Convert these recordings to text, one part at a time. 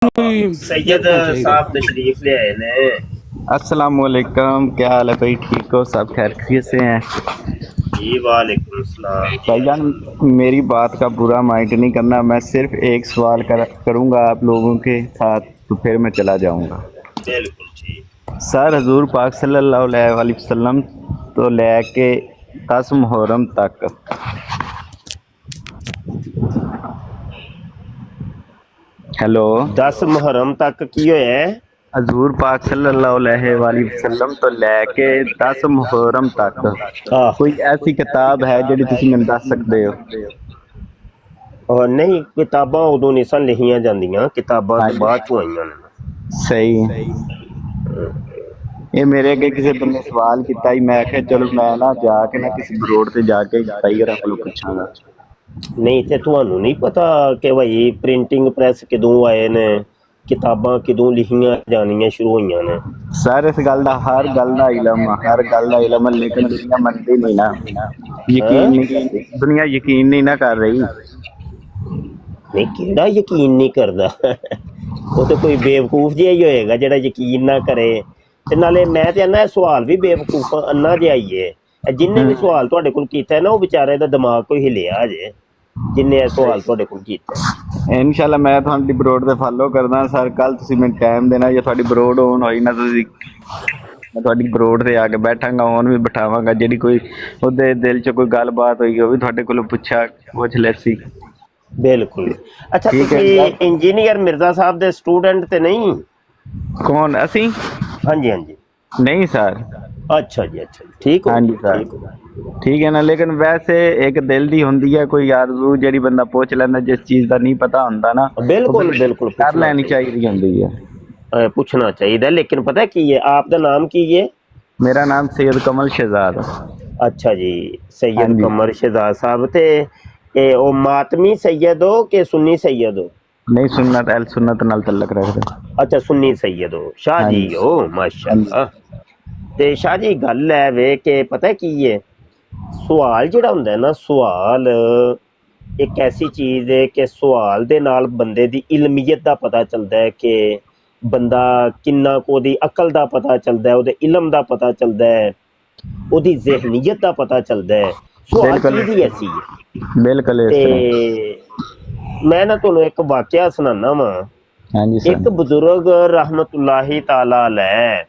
सैयद साहब तशरीफ ले आए ने। अस्सलाम वालेकुम, क्या हाल है भाई? ठीक हो? सब खैरियत से हैं? जी वालेकुम सलाम जी। भाईजान, मेरी बात का बुरा माइंड नहीं करना। मैं सिर्फ एक सवाल करूंगा आप लोगों के साथ, तो फिर मैं चला जाऊंगा। बिल्कुल ठीक। सर, हजूर पाक सल्लल्लाहु अलैहि वसल्लम तो लेके 10 मुहर्रम तक हेलो, 10 मुहर्रम तक की होया है? हजूर पाक सल्लल्लाहु अलैहि वसल्लम तो लेके 10 मुहर्रम तक कोई ऐसी किताब है जिहड़ी तुसीं मैनूं दस सकदे हो? और नहीं, किताबां उदों नहीं सन लिखियां जांदियां, किताबां हाँ तो जी, बाद चों आईयां ने। सही। ये मेरे अगे किसी बंदे सवाल किया ही, मैं आख्या चलो मैं ना जाके ना किसी बरोड़ ते जाके भाई होरां कोलों पुछांगा। नहीं ते तुहानू नहीं पता कि भाई प्रिंटिंग प्रेस किदों आए ने, किताबां किदों लिखियां जानियां शुरू होईयां ने? सर, इस गल दा हर गल दा इलम आ, हर गल दा इलम है, लेकिन दुनिया मनदी नहीं ना। हैं? यकीन नहीं करती दुनिया, यकीन नहीं ना कर रही। नहीं, केड़ा यकीन नहीं करदा? वो तो कोई बेवकूफ जिहा ही होएगा जेड़ा यकीन ना करे। ते नाले मैं ते आना सवाल भी बेवकूफ अन्ना जिहा ही है। जिन्ने भी सवाल तुहाडे कोल कीता है ना, वो बेचारे दा दिमाग कोई हिलिया जे, जिन्ने ये सवाल तुहाडे कोल कीता है। इंशाल्लाह मैं तुहाडी बरोड़ ते फॉलो करदा सर। कल तुसीं मैनूं टाइम देना, जे तुहाडी बरोड़ ऑन होई ना, तुसीं मैं तुहाडी बरोड़ ते आके बैठांगा, ऑन भी बिठावांगा। जिहड़ी कोई ओहदे दिल च कोई गलबात होई ओह भी तुहाडे कोलों पुछ लैसी। बिल्कुल। अच्छा, ठीक है तुसी जी। इंजीनियर मिर्जा साहब दे स्टूडेंट ते नहीं? कौन असी? हाँ जी, हाँ जी। नहीं सर। अच्छा जी, अच्छा जी, ठीक हो हाँ जी गया, सर, ठीक हो गया। ठीक है ना। लेकिन वैसे एक दिल दी हुंदी है कोई आरज़ू, जिहड़ी बंदा पुछ लैंदा, जिस चीज़ दा नहीं पता हुंदा ना, वो बिल्कुल बंदे बिल्कुल कर पूछना लैनी चाहिए। चाहिदी हुंदी है। पूछना चाहिए, लेकिन पता है की है आपका नाम की है? मेरा नाम सैयद कमल शहजाद। अच्छा जी, हाँ सैयद जी। कमर शहजाद साहब। ते ओ मातमी सैयद हो कि सुन्नी सैयद हो? नहीं, सुन्नत अहल सुन्नत नाल तल्लक रखदा। अच्छा, सुन्नी सैयद हो, शाह हाँ जी जी। हो, हाँ जी। माशाअल्लाह। ते शाह जी गल है वे कि पता है की है, सवाल जिहड़ा हुंदा है ना, सवाल एक ऐसी चीज़ है कि सवाल दे नाल बंदे दी इल्मियत दा पता चलदा है कि बंदा किन्ना को ओहदी अकल दा पता चलदा है, ओहदे इल्म दा पता चलदा है, ओहदी ज़हनीयत दा पता चलदा है। सवाल बिल्कुल चीज़ इस ही ऐसी है। तरह, बिल्कुल इस तरह। ते मैं ना तुहानू एक वाकया सुनाना वा। हाँ जी एक सर। बुजुर्ग रहमतुल्लाहि ताला अलैह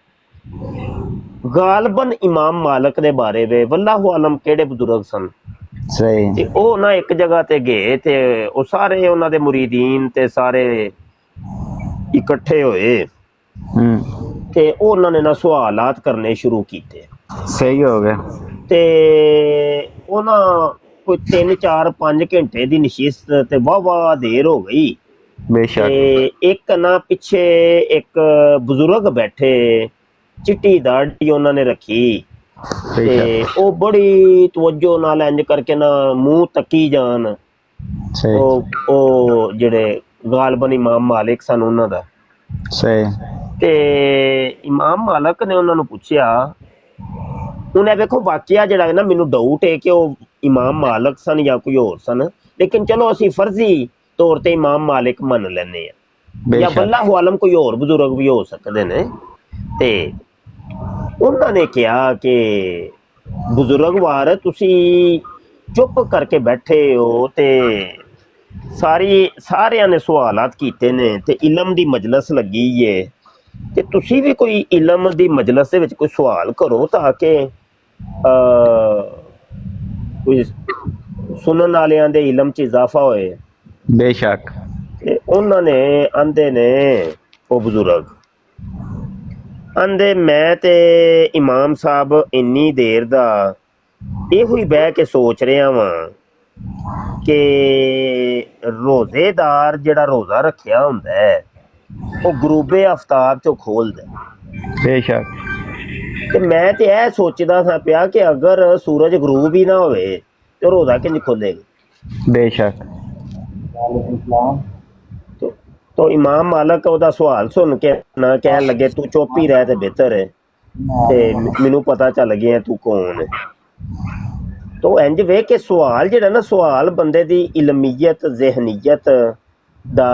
गालबन इमाम मालिक दे बारे वे, वल्लाहु आलम केड़े बुजुर्ग सन। सही। ते ओ ना एक जगह ते गए ते ओ सारे उन्हां दे मुरीदीन ते सारे इकट्ठे होए ते उन्हां ने ना सवालात करने शुरू कीते। सही हो गया। ते ओ ना कोई 3 4 5 घंटे दी नशिस्त ते वाह देर हो गई। ते बेशक। एक ना पिछे एक बुजुर्ग बैठे, चिट्टी दाढ़ी उन्हां ने रखी ते बेशक। ओ बड़ी तवज्जो नाल इंज करके ना मूंह तकी जान। सही। ओ जेड़े गालबन इमाम मालिक सन उन्हां दा। सही। ते इमाम मालिक ने उन्हां नूं पुछया, हुण देखो वाकया जिहड़ा है ना, मैनूं डाउट है कि वो इमाम मालिक सन या कोई होर सन, लेकिन चलो असीं फर्जी तौर ते इमाम मालिक मन लैने आ, या बेशक। वल्लाहु आलम कोई होर बुजुर्ग भी हो सकदे ने। ते उन्हां ने कहा कि बुजुर्ग वार तुसी चुप करके बैठे हो ते सारियां ने सवालात कीते ने ते इलम दी मजलस लगी है, ते तुसी भी कोई इलम दी मजलस दे विच कोई सवाल करो ताकि कोई सुनन वालियां दे इलम च इजाफा होए। बेशक। ते उन्हां ने आंदे ने ओ बुजुर्ग आंदे, मैं ते इमाम साहब इन्नी देर दा ਇਹੋ ਹੀ ਬਹਿ ਕੇ ਸੋਚ ਰਿਹਾ ਵਾਂ ਕਿ ਰੋਜ਼ੇਦਾਰ ਜਿਹੜਾ ਰੋਜ਼ਾ ਰੱਖਿਆ ਹੁੰਦਾ ਹੈ ਉਹ ਗਰੂਬੇ ਆਫਤਾਬ ਚੋਂ ਖੋਲਦਾ, बेशक। ਤੇ ਮੈਂ ਤੇ ਇਹ ਸੋਚਦਾ ਸਾਂ ਪਿਆ ਕਿ ਅਗਰ ਸੂਰਜ ਗਰੂਬ ਹੀ ਨਾ ਹੋਵੇ ਤੇ ਰੋਜ਼ਾ ਕਿੰਜ ਖੋਲੇਗਾ। बेशक। तो इमाम मालिक ਉਹਦਾ ਸਵਾਲ ਸੁਣ ਕੇ ਨਾ ਕਹਿਣ ਲੱਗੇ ਤੂੰ ਚੁੱਪ ਹੀ ਰਹਿ ਤੇ ਬਿਹਤਰ ਹੈ, ਤੇ ਮੈਨੂੰ ਪਤਾ ਚੱਲ ਗਿਆ ਤੂੰ ਕੌਣ ਹੈ। तो इंज वे कि सवाल जिहड़ा ना, सवाल बंदे दी इलमियत जहनीयत दा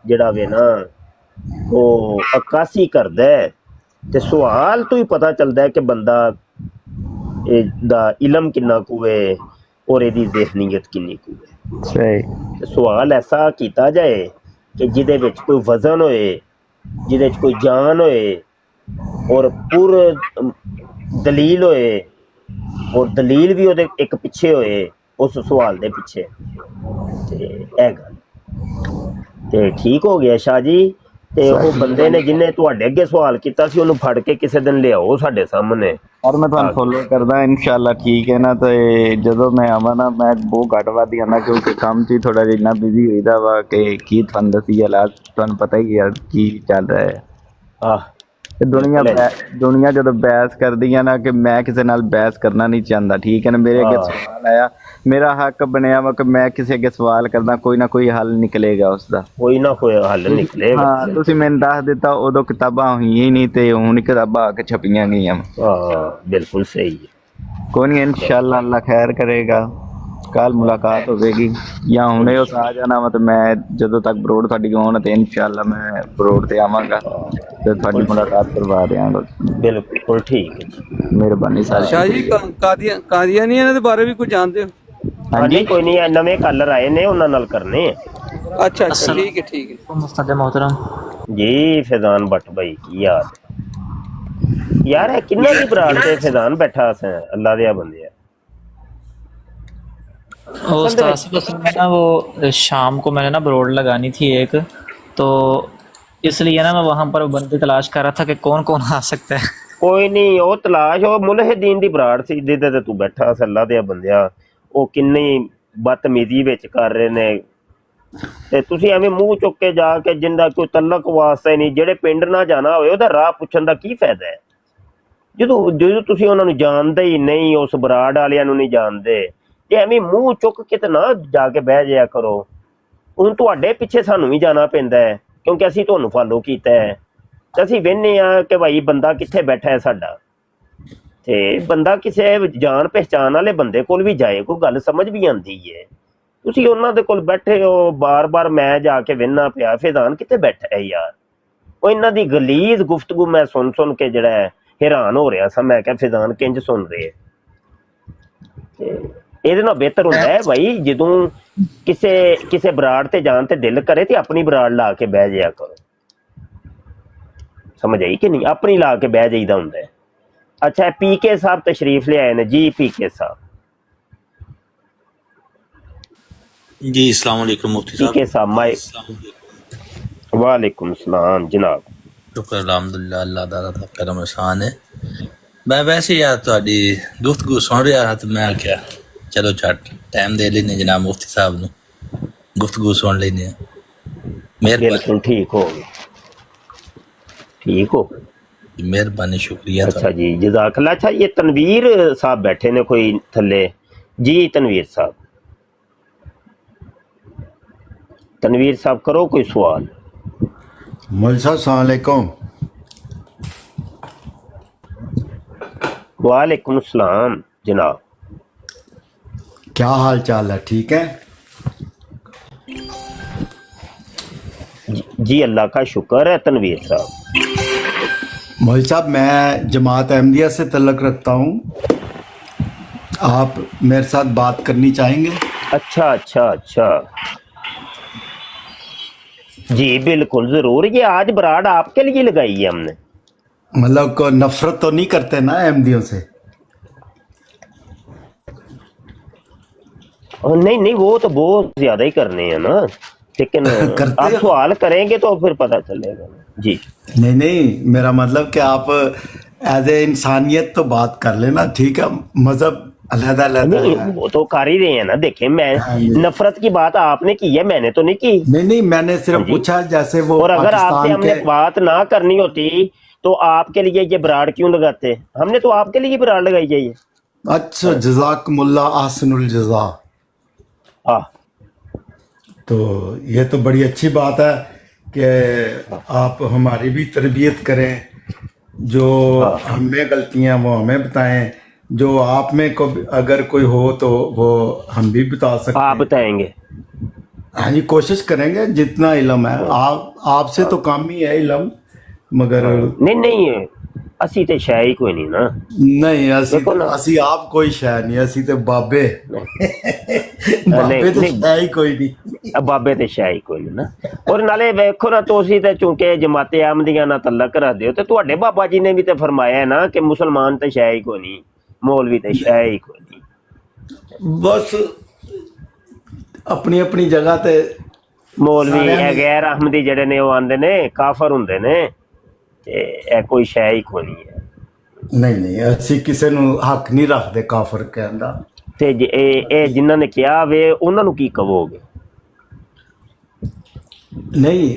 ਜਿਹੜਾ ਵੇ ਨਾ ਉਹ ਅਕਾਸੀ ਕਰਦਾ ਹੈ ਤੇ ਸਵਾਲ ਤੋਂ ਹੀ ਪਤਾ ਚੱਲਦਾ ਹੈ ਕਿ ਬੰਦਾ ਇਹਦਾ ਇਲਮ ਕਿੰਨਾ ਕੁ ਹੈ ਔਰ ਇਹਦੀ ਜ਼ਹਿਨੀਅਤ ਕਿੰਨੀ ਕੁ ਹੈ। ਸਹੀ ਤੇ ਸਵਾਲ ਐਸਾ ਕੀਤਾ ਜਾਏ ਕਿ ਜਿਹਦੇ ਵਿੱਚ ਕੋਈ ਵਜ਼ਨ ਹੋਏ, ਜਿਹਦੇ 'ਚ ਕੋਈ ਜਾਨ ਹੋਏ ਔਰ ਪੂਰੇ ਦਲੀਲ ਹੋਏ ਔਰ ਦਲੀਲ ਵੀ ਉਹਦੇ ਇੱਕ ਪਿੱਛੇ ਹੋਏ ਉਸ ਸਵਾਲ ਦੇ ਪਿੱਛੇ। ਤੇ ਇਹ ਗੱਲ ਤੇ ਠੀਕ ਹੋ ਗਿਆ ਸ਼ਾਹ ਜੀ। ਤੇ ਉਹ ਬੰਦੇ ਨੇ ਜਿਹਨੇ ਤੁਹਾਡੇ ਅੱਗੇ ਸਵਾਲ ਕੀਤਾ ਸੀ ਉਹਨੂੰ ਫੜ ਕੇ ਕਿਸੇ ਦਿਨ ਲਿਆਓ ਸਾਡੇ ਸਾਹਮਣੇ। ਔਰ ਮੈਂ ਤੁਹਾਨੂੰ ਫੋਲੋ ਕਰਦਾ ਇਨਸ਼ਾਅੱਲਾ, ਠੀਕ ਹੈ ਨਾ। ਤੇ ਜਦੋਂ ਮੈਂ ਆਵਾਂ ਨਾ, ਮੈਂ ਬਹੁਤ ਘੱਟ ਵੱਧ ਹੀ ਆਉਂਦਾ ਕਿਉਂਕਿ ਕੰਮ 'ਚ ਹੀ ਥੋੜ੍ਹਾ ਜਿਹਾ ਇੰਨਾ ਬਿਜ਼ੀ ਹੋਈਦਾ ਵਾ ਕਿ ਕੀ ਤੁਹਾਨੂੰ ਦੱਸੀ ਹਾਲਾਤ, ਤੁਹਾਨੂੰ ਪਤਾ ਹੀ ਹੈ ਕੀ ਚੱਲ ਰਿਹਾ ਹੈ। ਆਹ ਤੇ ਦੁਨੀਆ ਜਦੋਂ ਬਹਿਸ ਕਰਦੀ ਆ ਨਾ, ਕਿ ਮੈਂ ਕਿਸੇ ਨਾਲ ਬਹਿਸ ਕਰਨਾ ਨਹੀਂ ਚਾਹੁੰਦਾ, ਠੀਕ ਹੈ ਨਾ। ਮੇਰੇ ਅੱਗੇ ਸਵਾਲ ਆਇਆ, ਮੇਰਾ ਹੱਕ ਬਣਿਆ ਵਾ ਕਿ ਮੈਂ ਕਿਸੇ ਅੱਗੇ ਸਵਾਲ ਕਰਦਾ, ਕੋਈ ਨਾ ਕੋਈ ਹੱਲ ਨਿਕਲੇਗਾ ਉਸਦਾ, ਕੋਈ ਨਾ ਕੋਈ ਹੱਲ ਨਿਕਲੇਗਾ। ਹਾਂ ਤੁਸੀਂ ਮੈਨੂੰ ਦੱਸ ਦਿੱਤਾ, ਉਦੋਂ ਕਿਤਾਬਾਂ ਹੋਈਆਂ ਹੀ ਨਹੀਂ ਤੇ ਹੁਣ ਕਿਤਾਬਾਂ ਆ ਕੇ ਛਪੀਆਂ ਗਈਆਂ। ਹਾਂ ਬਿਲਕੁਲ ਸਹੀ ਹੈ। ਕੋਈ ਨਹੀਂ, ਇਨਸ਼ਾਅੱਲਾ ਅੱਲਾ ਖੈਰ ਕਰੇਗਾ, ਕੱਲ ਮੁਲਾਕਾਤ ਹੋਵੇਗੀ ਜਾਂ ਹੁਣੇ ਉਸ ਆ ਜਾਣਾ ਵਾ। ਤੇ ਮੈਂ ਜਦੋਂ ਤੱਕ ਬਰੋਡ ਤੁਹਾਡੀ ਆਉਣ ਤੇ ਇਨਸ਼ਾਅੱਲਾ ਮੈਂ ਬਰੋਡ ਤੇ ਆਵਾਂਗਾ ਤੇ ਤੁਹਾਡੀ ਮੁਲਾਕਾਤ ਕਰਵਾ ਦਿਆਂਗਾ। ਬਿਲਕੁਲ ਠੀਕ ਹੈ ਜੀ, ਮਿਹਰਬਾਨੀ ਸਾਰੀ। ਸ਼ਾਹ ਜੀ ਕਾਦੀਆਨੀ ਇਹਨਾਂ ਦੇ ਬਾਰੇ ਵੀ ਕੁਝ ਜਾਣਦੇ ਹੋ? ਹਾਂਜੀ ਕੋਈ ਨਹੀਂ, ਨਵੇਂ ਕਾਲਰ ਆਏ ਨੇ ਉਹਨਾਂ ਨਾਲ ਕਰਨੇ ਆ। अच्छा अच्छा ठीक है मुस्तद मोहतरम जी। फैजान भट्ट भाई की याद यार है किन्ना की बराड़ ते फैजान बैठा है अल्लाह दिया बंदे ना वो शाम को मैंने ना ब्रोड लगानी थी एक, तो इसलिए ना मैं वहाँ पर बंदे तलाश कर रहा था कि कौन कौन आ सकता है। कोई नहीं वो तलाश वो मुलहिदीन दी बराड़ सी जिदे ते तू बैठा है अल्लाह दिया बंदिया। वो किन्नी बदतमीजी विच कर रहे ने ਤੇ ਤੁਸੀਂ ਐਵੇਂ ਮੂੰਹ ਚੁੱਕ ਕੇ ਜਾ ਕੇ ਜਿੰਦਾ ਕੋਈ ਤਲਕ ਵਾਸਤਾ ਨਹੀਂ, ਜਿਹੜੇ ਪਿੰਡ ਨਾ ਜਾਣਾ ਹੋਵੇ ਉਹਦਾ ਰਾਹ ਪੁੱਛਣ ਦਾ ਕੀ ਫਾਇਦਾ ਹੈ ਜਦੋਂ ਤੁਸੀਂ ਉਹਨਾਂ ਨੂੰ ਜਾਣਦੇ ਹੀ ਨਹੀਂ, ਉਸ ਬਰਾੜ ਵਾਲਿਆਂ ਨੂੰ ਨਹੀਂ ਜਾਣਦੇ ਤੇ ਐਵੇਂ ਮੂੰਹ ਚੁੱਕ ਕੇ ਤੇ ਨਾ ਜਾ ਕੇ ਬਹਿ ਜਾਇਆ ਕਰੋ। ਹੁਣ ਤੁਹਾਡੇ ਪਿੱਛੇ ਸਾਨੂੰ ਵੀ ਜਾਣਾ ਪੈਂਦਾ ਹੈ ਕਿਉਂਕਿ ਅਸੀਂ ਤੁਹਾਨੂੰ ਫਾਲੋ ਕੀਤਾ ਹੈ ਤੇ ਅਸੀਂ ਵੇਖਦੇ ਹਾਂ ਕਿ ਭਾਈ ਬੰਦਾ ਕਿੱਥੇ ਬੈਠਾ ਹੈ ਸਾਡਾ। ਤੇ ਬੰਦਾ ਕਿਸੇ ਜਾਣ ਪਹਿਚਾਣ ਵਾਲੇ ਬੰਦੇ ਕੋਲ ਵੀ ਜਾਏ, ਕੋਈ ਗੱਲ ਸਮਝ ਵੀ ਆਉਂਦੀ ਹੈ। ਤੁਸੀਂ ਉਹਨਾਂ ਦੇ ਕੋਲ ਬੈਠੇ ਹੋ ਬਾਰ-ਬਾਰ, ਮੈਂ ਜਾ ਕੇ ਵੇਖਣਾ ਪਿਆ ਫੈਜ਼ਾਨ ਕਿੱਥੇ ਬੈਠਾ ਹੈ ਯਾਰ। ਉਹ ਇਹਨਾਂ ਦੀ ਗਲੀਜ਼ ਗੁਫ਼ਤਗੂ ਮੈਂ ਸੁਣ ਕੇ ਜਿਹੜਾ ਹੈ ਹੈਰਾਨ ਹੋ ਰਿਹਾ ਸਾਂ। ਮੈਂ ਕਿਹਾ ਫੈਜ਼ਾਨ ਕਿੰਝ ਸੁਣ ਰਹੇ। ਤੇ ਇਹਦੇ ਨਾਲ ਬਿਹਤਰ ਹੁੰਦਾ ਹੈ ਭਾਈ ਜਦੋਂ ਕਿਸੇ ਬਰਾੜ ਤੇ ਜਾਣ ਤੇ ਦਿਲ ਕਰੇ ਤੇ ਆਪਣੀ ਬਰਾੜ ਲਾ ਕੇ ਬਹਿ ਜਾਇਆ ਕਰੋ। ਸਮਝ ਆਈ ਕਿ ਨਹੀਂ? ਆਪਣੀ ਲਾ ਕੇ ਬਹਿ ਜਾਈਦਾ ਹੁੰਦਾ ਹੈ। ਅੱਛਾ ਪੀਕੇ ਸਾਹਿਬ ਤਸ਼ਰੀਫ ਲਿਆਏ ਨੇ ਜੀ। पीके साहब जी अस्सलाम वालेकुम मुफ्ती साहब। पीके साहब वालेकुम सलाम जनाब। शुक्र अल्हम्दुलिल्लाह, अल्लाह ताला दा करम एहसान है। मैं वैसे यार ਤੁਹਾਡੀ ਗੁਫ਼ਤਗੂ ਸੁਣ ਰਿਹਾ ਹਾਂ ਤੇ ਮੈਂ ਕਿਹਾ ਚਲੋ ਛੱਡ ਟਾਈਮ ਦੇ ਲੈਨੇ ਜਨਾਬ ਮੁਫਤੀ ਸਾਹਿਬ ਨੂੰ ਗੁਫ਼ਤਗੂ ਸੁਣ ਲੈਨੇ। बिल्कुल ठीक हो ठीक हो, मेहरबानी शुक्रिया। अच्छा जी जज़ाकल्लाह। अच्छा ये तनवीर साहब बैठे ने कोई थल्ले जी। तनवीर साहब करो कोई सवाल। मौलवी साहब अस्सलाम वालेकुम। वालेकुम सलाम जनाब। क्या हाल चाल है? ठीक है जी अल्लाह का शुक्र है तनवीर साहब। मौलवी साहब मैं जमात अहमदिया से तल्लुक़ रखता हूँ, आप मेरे साथ बात करनी चाहेंगे? अच्छा अच्छा अच्छा जी बिल्कुल जरूर। ये आज बराड़ आपके लिए लगाई है हमने। मतलब को नफरत तो नहीं करते ना अहमदियों से? नहीं नहीं वो तो बहुत ज्यादा ही करने हैं ना, लेकिन आप सवाल करेंगे तो फिर पता चलेगा जी। नहीं मेरा मतलब कि आप एज ए इंसानियत तो बात कर लेना, ठीक है? मजहब अलहदा नहीं है। वो तो कर ही रहे हैं ना। देखिए मैं नफरत की बात आपने की है, मैंने तो नहीं की। नहीं मैंने सिर्फ पूछा जैसे वो और अगर आपसे पाकिस्तान हमने के बात ना करनी होती तो आपके लिए ये बराड़ क्यों लगाते? हमने तो आपके लिए बराड़ लगाई है ये। अच्छा जज़ाकुमुल्लाह अहसनुल जज़ा। हाँ तो ये तो बड़ी अच्छी बात है कि आप हमारी भी तरबियत करें, जो हमें गलतियां वो हमें बताएं, जो आप में को अगर कोई हो तो वो हम भी बता सकते आप हैं। बताएंगे। हाँ जी, कोशिश करेंगे जितना इल्म है। आप आपसे तो कम ही है इल्म, मगर नहीं नहीं ਅਸੀਂ ਤੇ ਸ਼ੈ ਹੀ ਕੋਈ ਨਹੀਂ ਨਾ। नहीं असी देखो ना। असी आप कोई शह नहीं, असी तो बाबे बाबे तो नहीं। शह ही कोई नहीं। ਬਾਬੇ ਤੇ ਸ਼ੈ ਹੀ ਕੋਈ ਨਹੀਂ ਨਾ। ਔਰ ਨਾਲੇ ਵੇਖੋ ਨਾ, ਤੁਸੀਂ ਤੇ ਚੂੰਕਿ ਜਮਾਤੇ ਅਹਿਮਦੀਆਂ ਨਾਲ ਤਲਕ ਰੱਖਦੇ ਹੋ, ਤੇ ਤੁਹਾਡੇ ਬਾਬਾ ਜੀ ਨੇ ਵੀ ਤੇ ਫਰਮਾਇਆ ਹੈ ਨਾ ਕਿ ਮੁਸਲਮਾਨ ਤੇ ਸ਼ੈ ਹੀ ਕੋਈ ਨਹੀਂ, ਮੌਲਵੀ ਤੇ ਸ਼ੈ ਹੀ ਕੋਈ ਨਹੀਂ। बस अपनी अपनी जगह ते ਮੌਲਵੀ ਸਾਰਿਆਂ ਇਹ ਦੀ- ਗੈਰ ਅਹਿਮਦੀ ਜਿਹੜੇ ਨੇ ਉਹ ਆਂਦੇ ਨੇ ਕਾਫਰ ਹੁੰਦੇ ਨੇ, ਤੇ ਇਹ ਕੋਈ ਸ਼ੈ ਹੀ ਕੋਈ ਨਹੀਂ ਹੈ। नहीं नहीं असी किसी ਨੂੰ हक नहीं रखते काफर कहन दा। ਤੇ ਇਹ ਜਿਨ੍ਹਾਂ ਨੇ ਕਿਹਾ ਵੇ ਉਹਨਾਂ ਨੂੰ ਕੀ ਕਹੋਗੇ? नहीं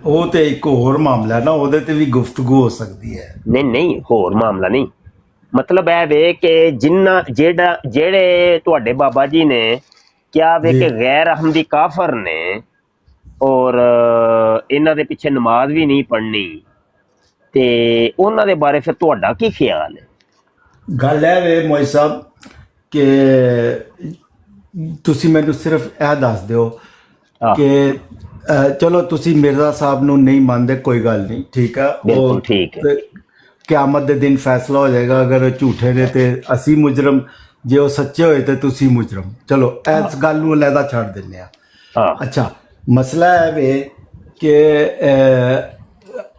ਉਹ ਤੇ ਇੱਕ ਹੋਰ ਮਾਮਲਾ ਨਾ, ਉਹਦੇ ਤੇ ਵੀ ਗੁਫ਼ਤਗੂ ਹੋ ਸਕਦੀ ਹੈ। ਨਹੀਂ ਨਹੀਂ ਹੋਰ ਮਾਮਲਾ ਨਹੀਂ, ਮਤਲਬ ਇਹ ਵੇ ਕਿ ਜਿਹੜੇ ਤੁਹਾਡੇ ਬਾਬਾ ਜੀ ਨੇ ਕਿਹਾ ਵੇ ਕਿ ਗੈਰ ਅਹਿਮਦੀ ਕਾਫਰ ਨੇ ਔਰ ਇਹਨਾਂ ਦੇ ਪਿੱਛੇ ਨਮਾਜ਼ ਵੀ ਨਹੀਂ ਪੜ੍ਹਨੀ, ਤੇ ਉਹਨਾਂ ਦੇ ਬਾਰੇ ਫਿਰ ਤੁਹਾਡਾ ਕੀ ਖਿਆਲ ਹੈ? ਗੱਲ ਇਹ ਵੇ ਮੋਈ ਸਾਹਿਬ ਕਿ ਤੁਸੀਂ ਮੈਨੂੰ ਸਿਰਫ ਇਹ ਦੱਸ ਦਿਓ ਕਿ ਚਲੋ ਤੁਸੀਂ ਮਿਰਜ਼ਾ ਸਾਹਿਬ ਨੂੰ ਨਹੀਂ ਮੰਨਦੇ, ਕੋਈ ਗੱਲ ਨਹੀਂ, ਠੀਕ ਹੈ, ਬਿਲਕੁਲ ਠੀਕ ਹੈ। ਕਿਆਮਤ ਦੇ ਦਿਨ ਫੈਸਲਾ ਹੋ ਜਾਏਗਾ, ਅਗਰ ਉਹ ਝੂਠੇ ਨੇ ਤੇ ਅਸੀਂ ਮੁਜਰਮ, ਜੇ ਉਹ ਸੱਚੇ ਹੋਏ ਤੇ ਤੁਸੀਂ ਮੁਜਰਮ। ਚਲੋ ਇਸ ਗੱਲ ਨੂੰ ਅਲੱਗਾ ਛੱਡ ਦਿੰਦੇ ਆ। ਹਾਂ ਅੱਛਾ, ਮਸਲਾ ਹੈ ਵੇ ਕਿ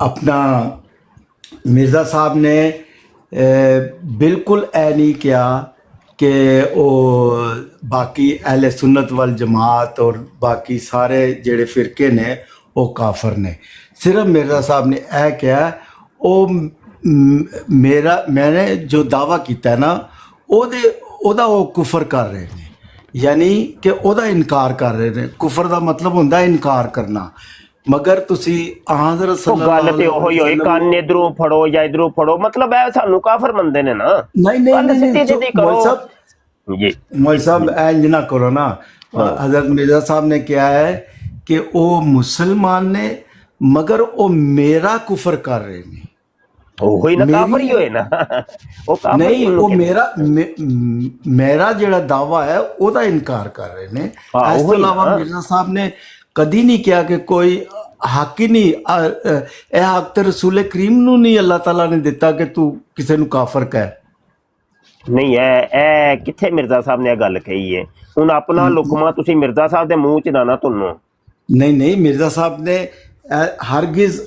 ਆਪਣਾ ਮਿਰਜ਼ਾ ਸਾਹਿਬ ਨੇ ਬਿਲਕੁਲ ਇਹ ਨਹੀਂ ਕਿਹਾ ਕਿ ਉਹ ਬਾਕੀ ਅਹਿਲੇ ਸੁਨਨਤ ਵਲ ਜਮਾਤ ਔਰ ਬਾਕੀ ਸਾਰੇ ਜਿਹੜੇ ਫਿਰਕੇ ਨੇ ਉਹ ਕਾਫਰ ਨੇ। ਸਿਰਫ ਮਿਰਜ਼ਾ ਸਾਹਿਬ ਨੇ ਇਹ ਕਿਹਾ ਉਹ ਮੈंने जो दावा ਕੀਤਾ ਨਾ ਉਹਦਾ ਉਹ ਕੁਫਰ ਕਰ ਰਹੇ ਨੇ, ਯਾਨੀ ਕਿ ਉਹਦਾ ਇਨਕਾਰ ਕਰ ਰਹੇ ਨੇ। ਕੁਫਰ ਦਾ ਮਤਲਬ ਹੁੰਦਾ ਇਨਕਾਰ ਕਰਨਾ। ਮਗਰ ਤੁਸੀਂ ਹਜ਼ਰਤ ਉਹ ਸੱਲੱਲਾਹੁ ਗੱਲ ਤੇ ਅਲੈहि ਉਹੀ ਹੋਈ, ਵਸੱਲਮ ਕੰਨ ਇਧਰੋਂ ਫੜੋ ਜਾਂ ਇਧਰੋਂ ਫੜੋ, ਮਤਲਬ ਇਹ ਸਾਨੂੰ ਕਾਫਰ ਮੰਨਦੇ ਨੇ ਨਾ। ਨਹੀਂ ਨਹੀਂ ਗੱਲ ਨਹੀਂ ਸਿੱਧੀ ਨਹੀਂ ਸਿੱਧੀ ਕਰੋ। ਮੌਲਵੀ ਸਾਹਿਬ, ਜੀ ਮੌਲਵੀ ਸਾਹਿਬ ਇੰਜ ਨਾ ਕਰੋ ਨਾ। हजरत मिर्जा साहब ने क्या है कि वो मुसलमान ने मगर वो मेरा कुफर कर रहे ने। ਉਹੀ ਨਾ, ਕਾਫਰ ਹੀ ਹੋਏ ਨਾ ਉਹ ਕਾਫਰ ਹੀ नहीं ਉਹਨੂੰ वो ਕਹਿੰਦੇ। मेरा ਜਿਹੜਾ ਦਾਵਾ ਹੈ ਉਹਦਾ ਇਨਕਾਰ ਕਰ ਰਹੇ ਨੇ। ਹਾਂ, ਇਸ ਤੋਂ ਉਹੀ ਇਲਾਵਾ ਨਾ। ਮਿਰਜ਼ਾ ਸਾਹਿਬ ਨੇ ਕਦੀ ਨਹੀਂ ਕਿਹਾ ਕਿ ਕੋਈ ਹੱਕ ਹੀ ਨਹੀਂ, ਇਹ ਹੱਕ ਤੇ ਰਸੂਲ ਕਰੀਮ ਨੂੰ ਨਹੀਂ ਅੱਲਾਹ ਤਾਲਾ ਨੇ ਦਿੱਤਾ ਕਿ ਤੂੰ ਕਿਸੇ ਨੂੰ ਕਾਫਰ ਕਹਿ। ਨਹੀਂ ਇਹ ਕਿੱਥੇ ਮਿਰਜ਼ਾ ਸਾਹਿਬ ਨੇ ਇਹ ਗੱਲ ਕਹੀ ਹੈ? ਹੁਣ ਆਪਣਾ ਲੁਕਮਾ ਤੁਸੀਂ ਮਿਰਜ਼ਾ ਸਾਹਿਬ ਦੇ ਮੂੰਹ ਚ ਨਾ ਤੁਹਾਨੂੰ। ਨਹੀਂ ਨਹੀਂ ਮਿਰਜ਼ਾ ਸਾਹਿਬ ਨੇ ਹਰਗਿਜ਼,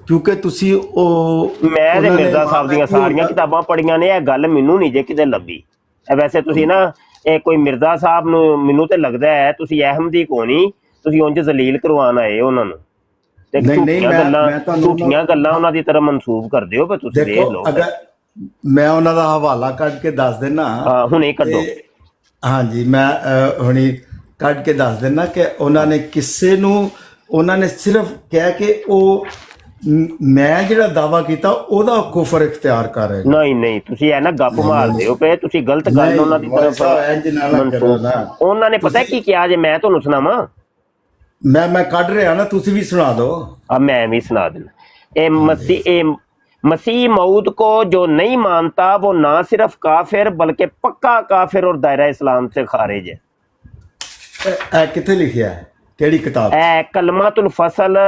ਕਿਉਂਕਿ ਤੁਸੀਂ ਉਹ ਮੈਂ ਤੇ ਉਹਨਾਂ ਨੇ ਮਿਰਜ਼ਾ ਸਾਹਿਬ ਦੀਆਂ ਸਾਰੀਆਂ ਕਿਤਾਬਾਂ ਪੜ੍ਹੀਆਂ ਨੇ, ਇਹ ਗੱਲ ਮੈਨੂੰ ਨਹੀਂ ਜੇ ਕਿਤੇ ਲੱਭੀ। ਵੈਸੇ ਤੁਸੀਂ ਨਾ ਇਹ ਕੋਈ ਮਿਰਜ਼ਾ ਸਾਹਿਬ ਨੂੰ, ਮੈਨੂੰ ਤੇ ਲੱਗਦਾ ਹੈ ਤੁਸੀਂ ਅਹਿਮਦੀ ਕੋਣੀ, ਤੁਸੀਂ ਉਂਝ ਜ਼ਲੀਲ ਕਰਵਾਉਣ ਆਏ ਉਹਨਾਂ ਨੂੰ, ਤੇ ਨਹੀਂ, ਝੂਠੀਆਂ ਮੈਂ ਗੱਲਾਂ ਤੁਹਾਨੂੰ ਉਹਨਾਂ ਦੀ ਤਰ੍ਹਾਂ ਮਨਸੂਬ ਕਰਦੇ ਹੋ। ਪਰ ਤੁਸੀਂ ਦੇਖ ਦੇਖੋ, ਲਓ। ਅਗਰ ਮੈਂ ਉਹਨਾਂ ਦਾ ਹਵਾਲਾ ਕੱਢ ਕੇ ਦੱਸ ਦੇਣਾ। ਹਾਂ ਹੁਣੇ ਕੱਢੋ। ਹਾਂਜੀ, ਮੈਂ ਹੁਣੀ ਕੱਢ ਕੇ ਦੱਸ ਦੇਣਾ ਕਿ ਉਹਨਾਂ ਨੇ ਕਿਸੇ ਨੂੰ, ਉਹਨਾਂ ਨੇ ਸਿਰਫ ਕਿਹਾ ਕਿ ਉਹ ਮੈਂ ਜਿਹੜਾ ਦਾਵਾ ਕੀਤਾ ਉਹਦਾ ਕੁਫਰ ਇਖਤਿਆਰ ਕਰ ਰਹੇ ਨੇ। ਨਹੀਂ ਨਹੀਂ ਤੁਸੀਂ ਇਹ ਨਾ ਗੱਪ ਮਾਰਦੇ ਹੋ ਪਏ, ਤੁਸੀਂ ਗਲਤ ਗੱਲ ਨਹੀਂ, ਉਹਨਾਂ ਦੀ ਤਰਫ ਇੰਝ ਨਾ ਕਰੋ ਮਨਸੂਬ। ਨਾ। ਉਹਨਾਂ ਨੇ ਪਤਾ ਕੀ ਕਿਹਾ ਜੇ ਮੈਂ ਤੁਹਾਨੂੰ ਸੁਣਾਵਾਂ? ਮੈਂ ਕੱਢ ਰਿਹਾ ਨਾ, ਤੁਸੀਂ ਵੀ ਸੁਣਾ ਦਿਓ। अब मैं भी सुना देना। मसीह मऊद को जो नहीं मानता वो ना सिर्फ काफिर बल्कि पक्का काफिर और दायरा इस्लाम से खारिज है। ਇਹ ਕਿੱਥੇ ਲਿਖਿਆ ਹੈ, ਕਿਹੜੀ ਕਿਤਾਬ? ए कलमातुल फसल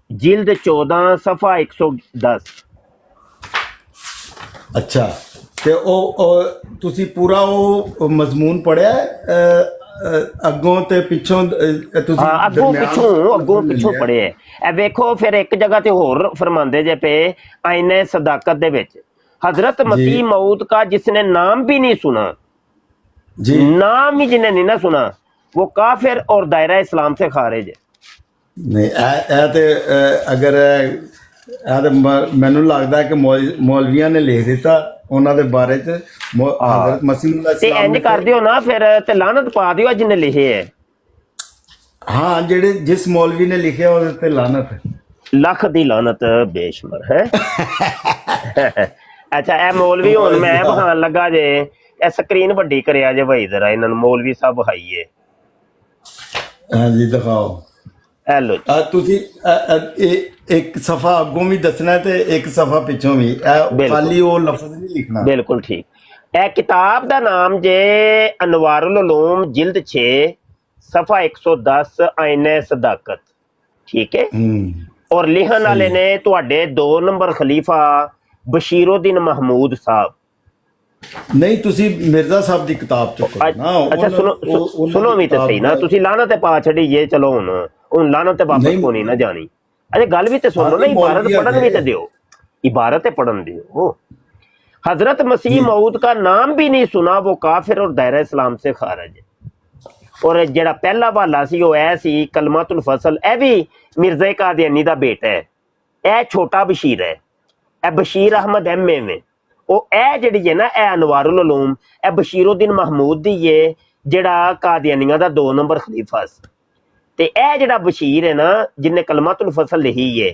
जिल्द 14 सफ़ा 110। ਅੱਛਾ, ਤੇ ਉਹ ਤੁਸੀਂ ਪੂਰਾ ਉਹ ਮਜ਼ਮੂਨ ਪੜਿਆ ਅੱਗੋਂ ਤੇ ਪਿੱਛੋਂ? ਤੁਸੀਂ हाँ अगों ਦਰਮਿਆਨ पिछों पढ़े है। ए वेखो फिर एक जगह ते होर फरमांदे जे पे आईने सदाकत दे विच हजरत मसीह मऊद का जिसने नाम भी नहीं सुना, जी नाम ही जिन्हें नहीं ना सुना, वो काफिर और दायरा इस्लाम से खारिज है। ਨਹੀਂ ਇਹ ਤੇ ਅਗਰ ਇਹ ਤੇ ਮੈਨੂੰ ਲੱਗਦਾ ਕਿ ਮੌਲਵੀਆਂ ਨੇ ਲਿਖ ਦਿੱਤਾ ਉਹਨਾਂ ਦੇ ਬਾਰੇ ਚ ਹਜ਼ਰਤ ਮਸੀਹ ਦਾ ਤੇ ਇੰਜ ਕਰ ਦਿਓ ਨਾ ਫਿਰ, ਤੇ ਲਾਨਤ ਪਾ ਦਿਓ ਜਿਹਨੇ ਲਿਖੇ ਹੈ। ਹਾਂ, ਜਿਹੜੇ ਜਿਸ ਮੌਲਵੀ ਨੇ ਲਿਖਿਆ ਉਹਦੇ ਤੇ ਲਾਨਤ ਹੈ। ਲੱਖ ਦੀ ਲਾਨਤ ਬੇਸ਼ੁਮਾਰ ਹੈ। ਅੱਛਾ, ਇਹ ਮੌਲਵੀ ਹੁਣ ਮੈਂ ਬਖਾਣ ਲੱਗਾ ਜੇ, ਇਹ ਸਕਰੀਨ ਵੱਡੀ ਕਰਿਆ ਜੇ ਭਾਈ ਜ਼ਰਾ, ਇਹਨਾਂ ਨੂੰ ਮੌਲਵੀ ਸਾਹਿਬ ਹਾਈਏ। ਹਾਂਜੀ ਦਿਖਾਓ। ਹੈਲੋ ਤੁਸੀਂ ਇੱਕ ਸਫਾ ਅੱਗੋਂ ਵੀ ਦੱਸਣਾ ਤੇ ਇੱਕ ਸਫਾ ਪਿੱਛੋਂ ਵੀ, ਖਾਲੀ ਉਹ ਲਫ਼ਜ਼ ਨਹੀਂ ਲਿਖਣਾ। ਬਿਲਕੁਲ ਠੀਕ। ਇਹ ਕਿਤਾਬ ਦਾ ਨਾਮ ਜੇ ਅਨਵਾਰੁਲ ਉਲੂਮ ਜਿਲਦ 6 ਸਫਾ 110 ਆਇਨੇ ਸਦਾਕਤ, ਠੀਕ ਹੈ। ਔਰ ਲਿਖਣ ਵਾਲੇ ਸਹੀ। ਨੇ ਤੁਹਾਡੇ 2 ਨੰਬਰ ਖਲੀਫਾ ਬਸ਼ੀਰੁद्दीन महमूद ਸਾਹਿਬ। ਨਹੀਂ, ਤੁਸੀਂ ਮਿਰਜ਼ਾ ਸਾਹਿਬ ਦੀ ਕਿਤਾਬ ਚੋਂ ਕਰੋ ਨਾ। ਅੱਛਾ ਸੁਣੋ ਵੀ ਤਾਂ ਸਹੀ ਨਾ, ਤੁਸੀਂ ਲਾਹਨਤ ਤੇ ਪਾ ਛੜੀ ਜੇ। ਚਲੋ ਹੁਣ ਲਾਹਨਤ ਤੇ ਵਾਪਸ ਨਹੀਂ। ਕੋਣੀ ਨਾ ਜਾਣੀ। अरे गल भी तो सुनो ना, इबारत पढ़न भी तो दियो, इबारत पढ़न दियो। हजरत मसीह मऊद का नाम भी नहीं सुना, वो काफिर और दायरा इस्लाम से खारिज है। और जेड़ा पहला वाला सी वो ऐ सी कलमातुल फसल, ए भी मिर्जा कादियानी दा बेटा है, ए छोटा बशीर है, ए बशीर अहमद एम ए में। ਉਹ ਇਹ ਜਿਹੜੀ ਹੈ ਨਾ, ਇਹ ਅਨਵਾਰੁਲ ਉਲੂਮ, ਇਹ ਬਸ਼ੀਰੁद्दीन महमूद ਦੀ ਹੈ, ਜਿਹੜਾ ਕਾਦੀਆਨੀਆਂ ਦਾ 2 ਨੰਬਰ ਖਲੀਫਾ ਸੀ। ਤੇ ਇਹ ਜਿਹੜਾ ਬਸ਼ੀਰ ਹੈ ਨਾ, ਜਿਹਨੇ ਕਲਮਾਤੁਲ ਫਸਲ ਲਿਖੀ ਹੈ,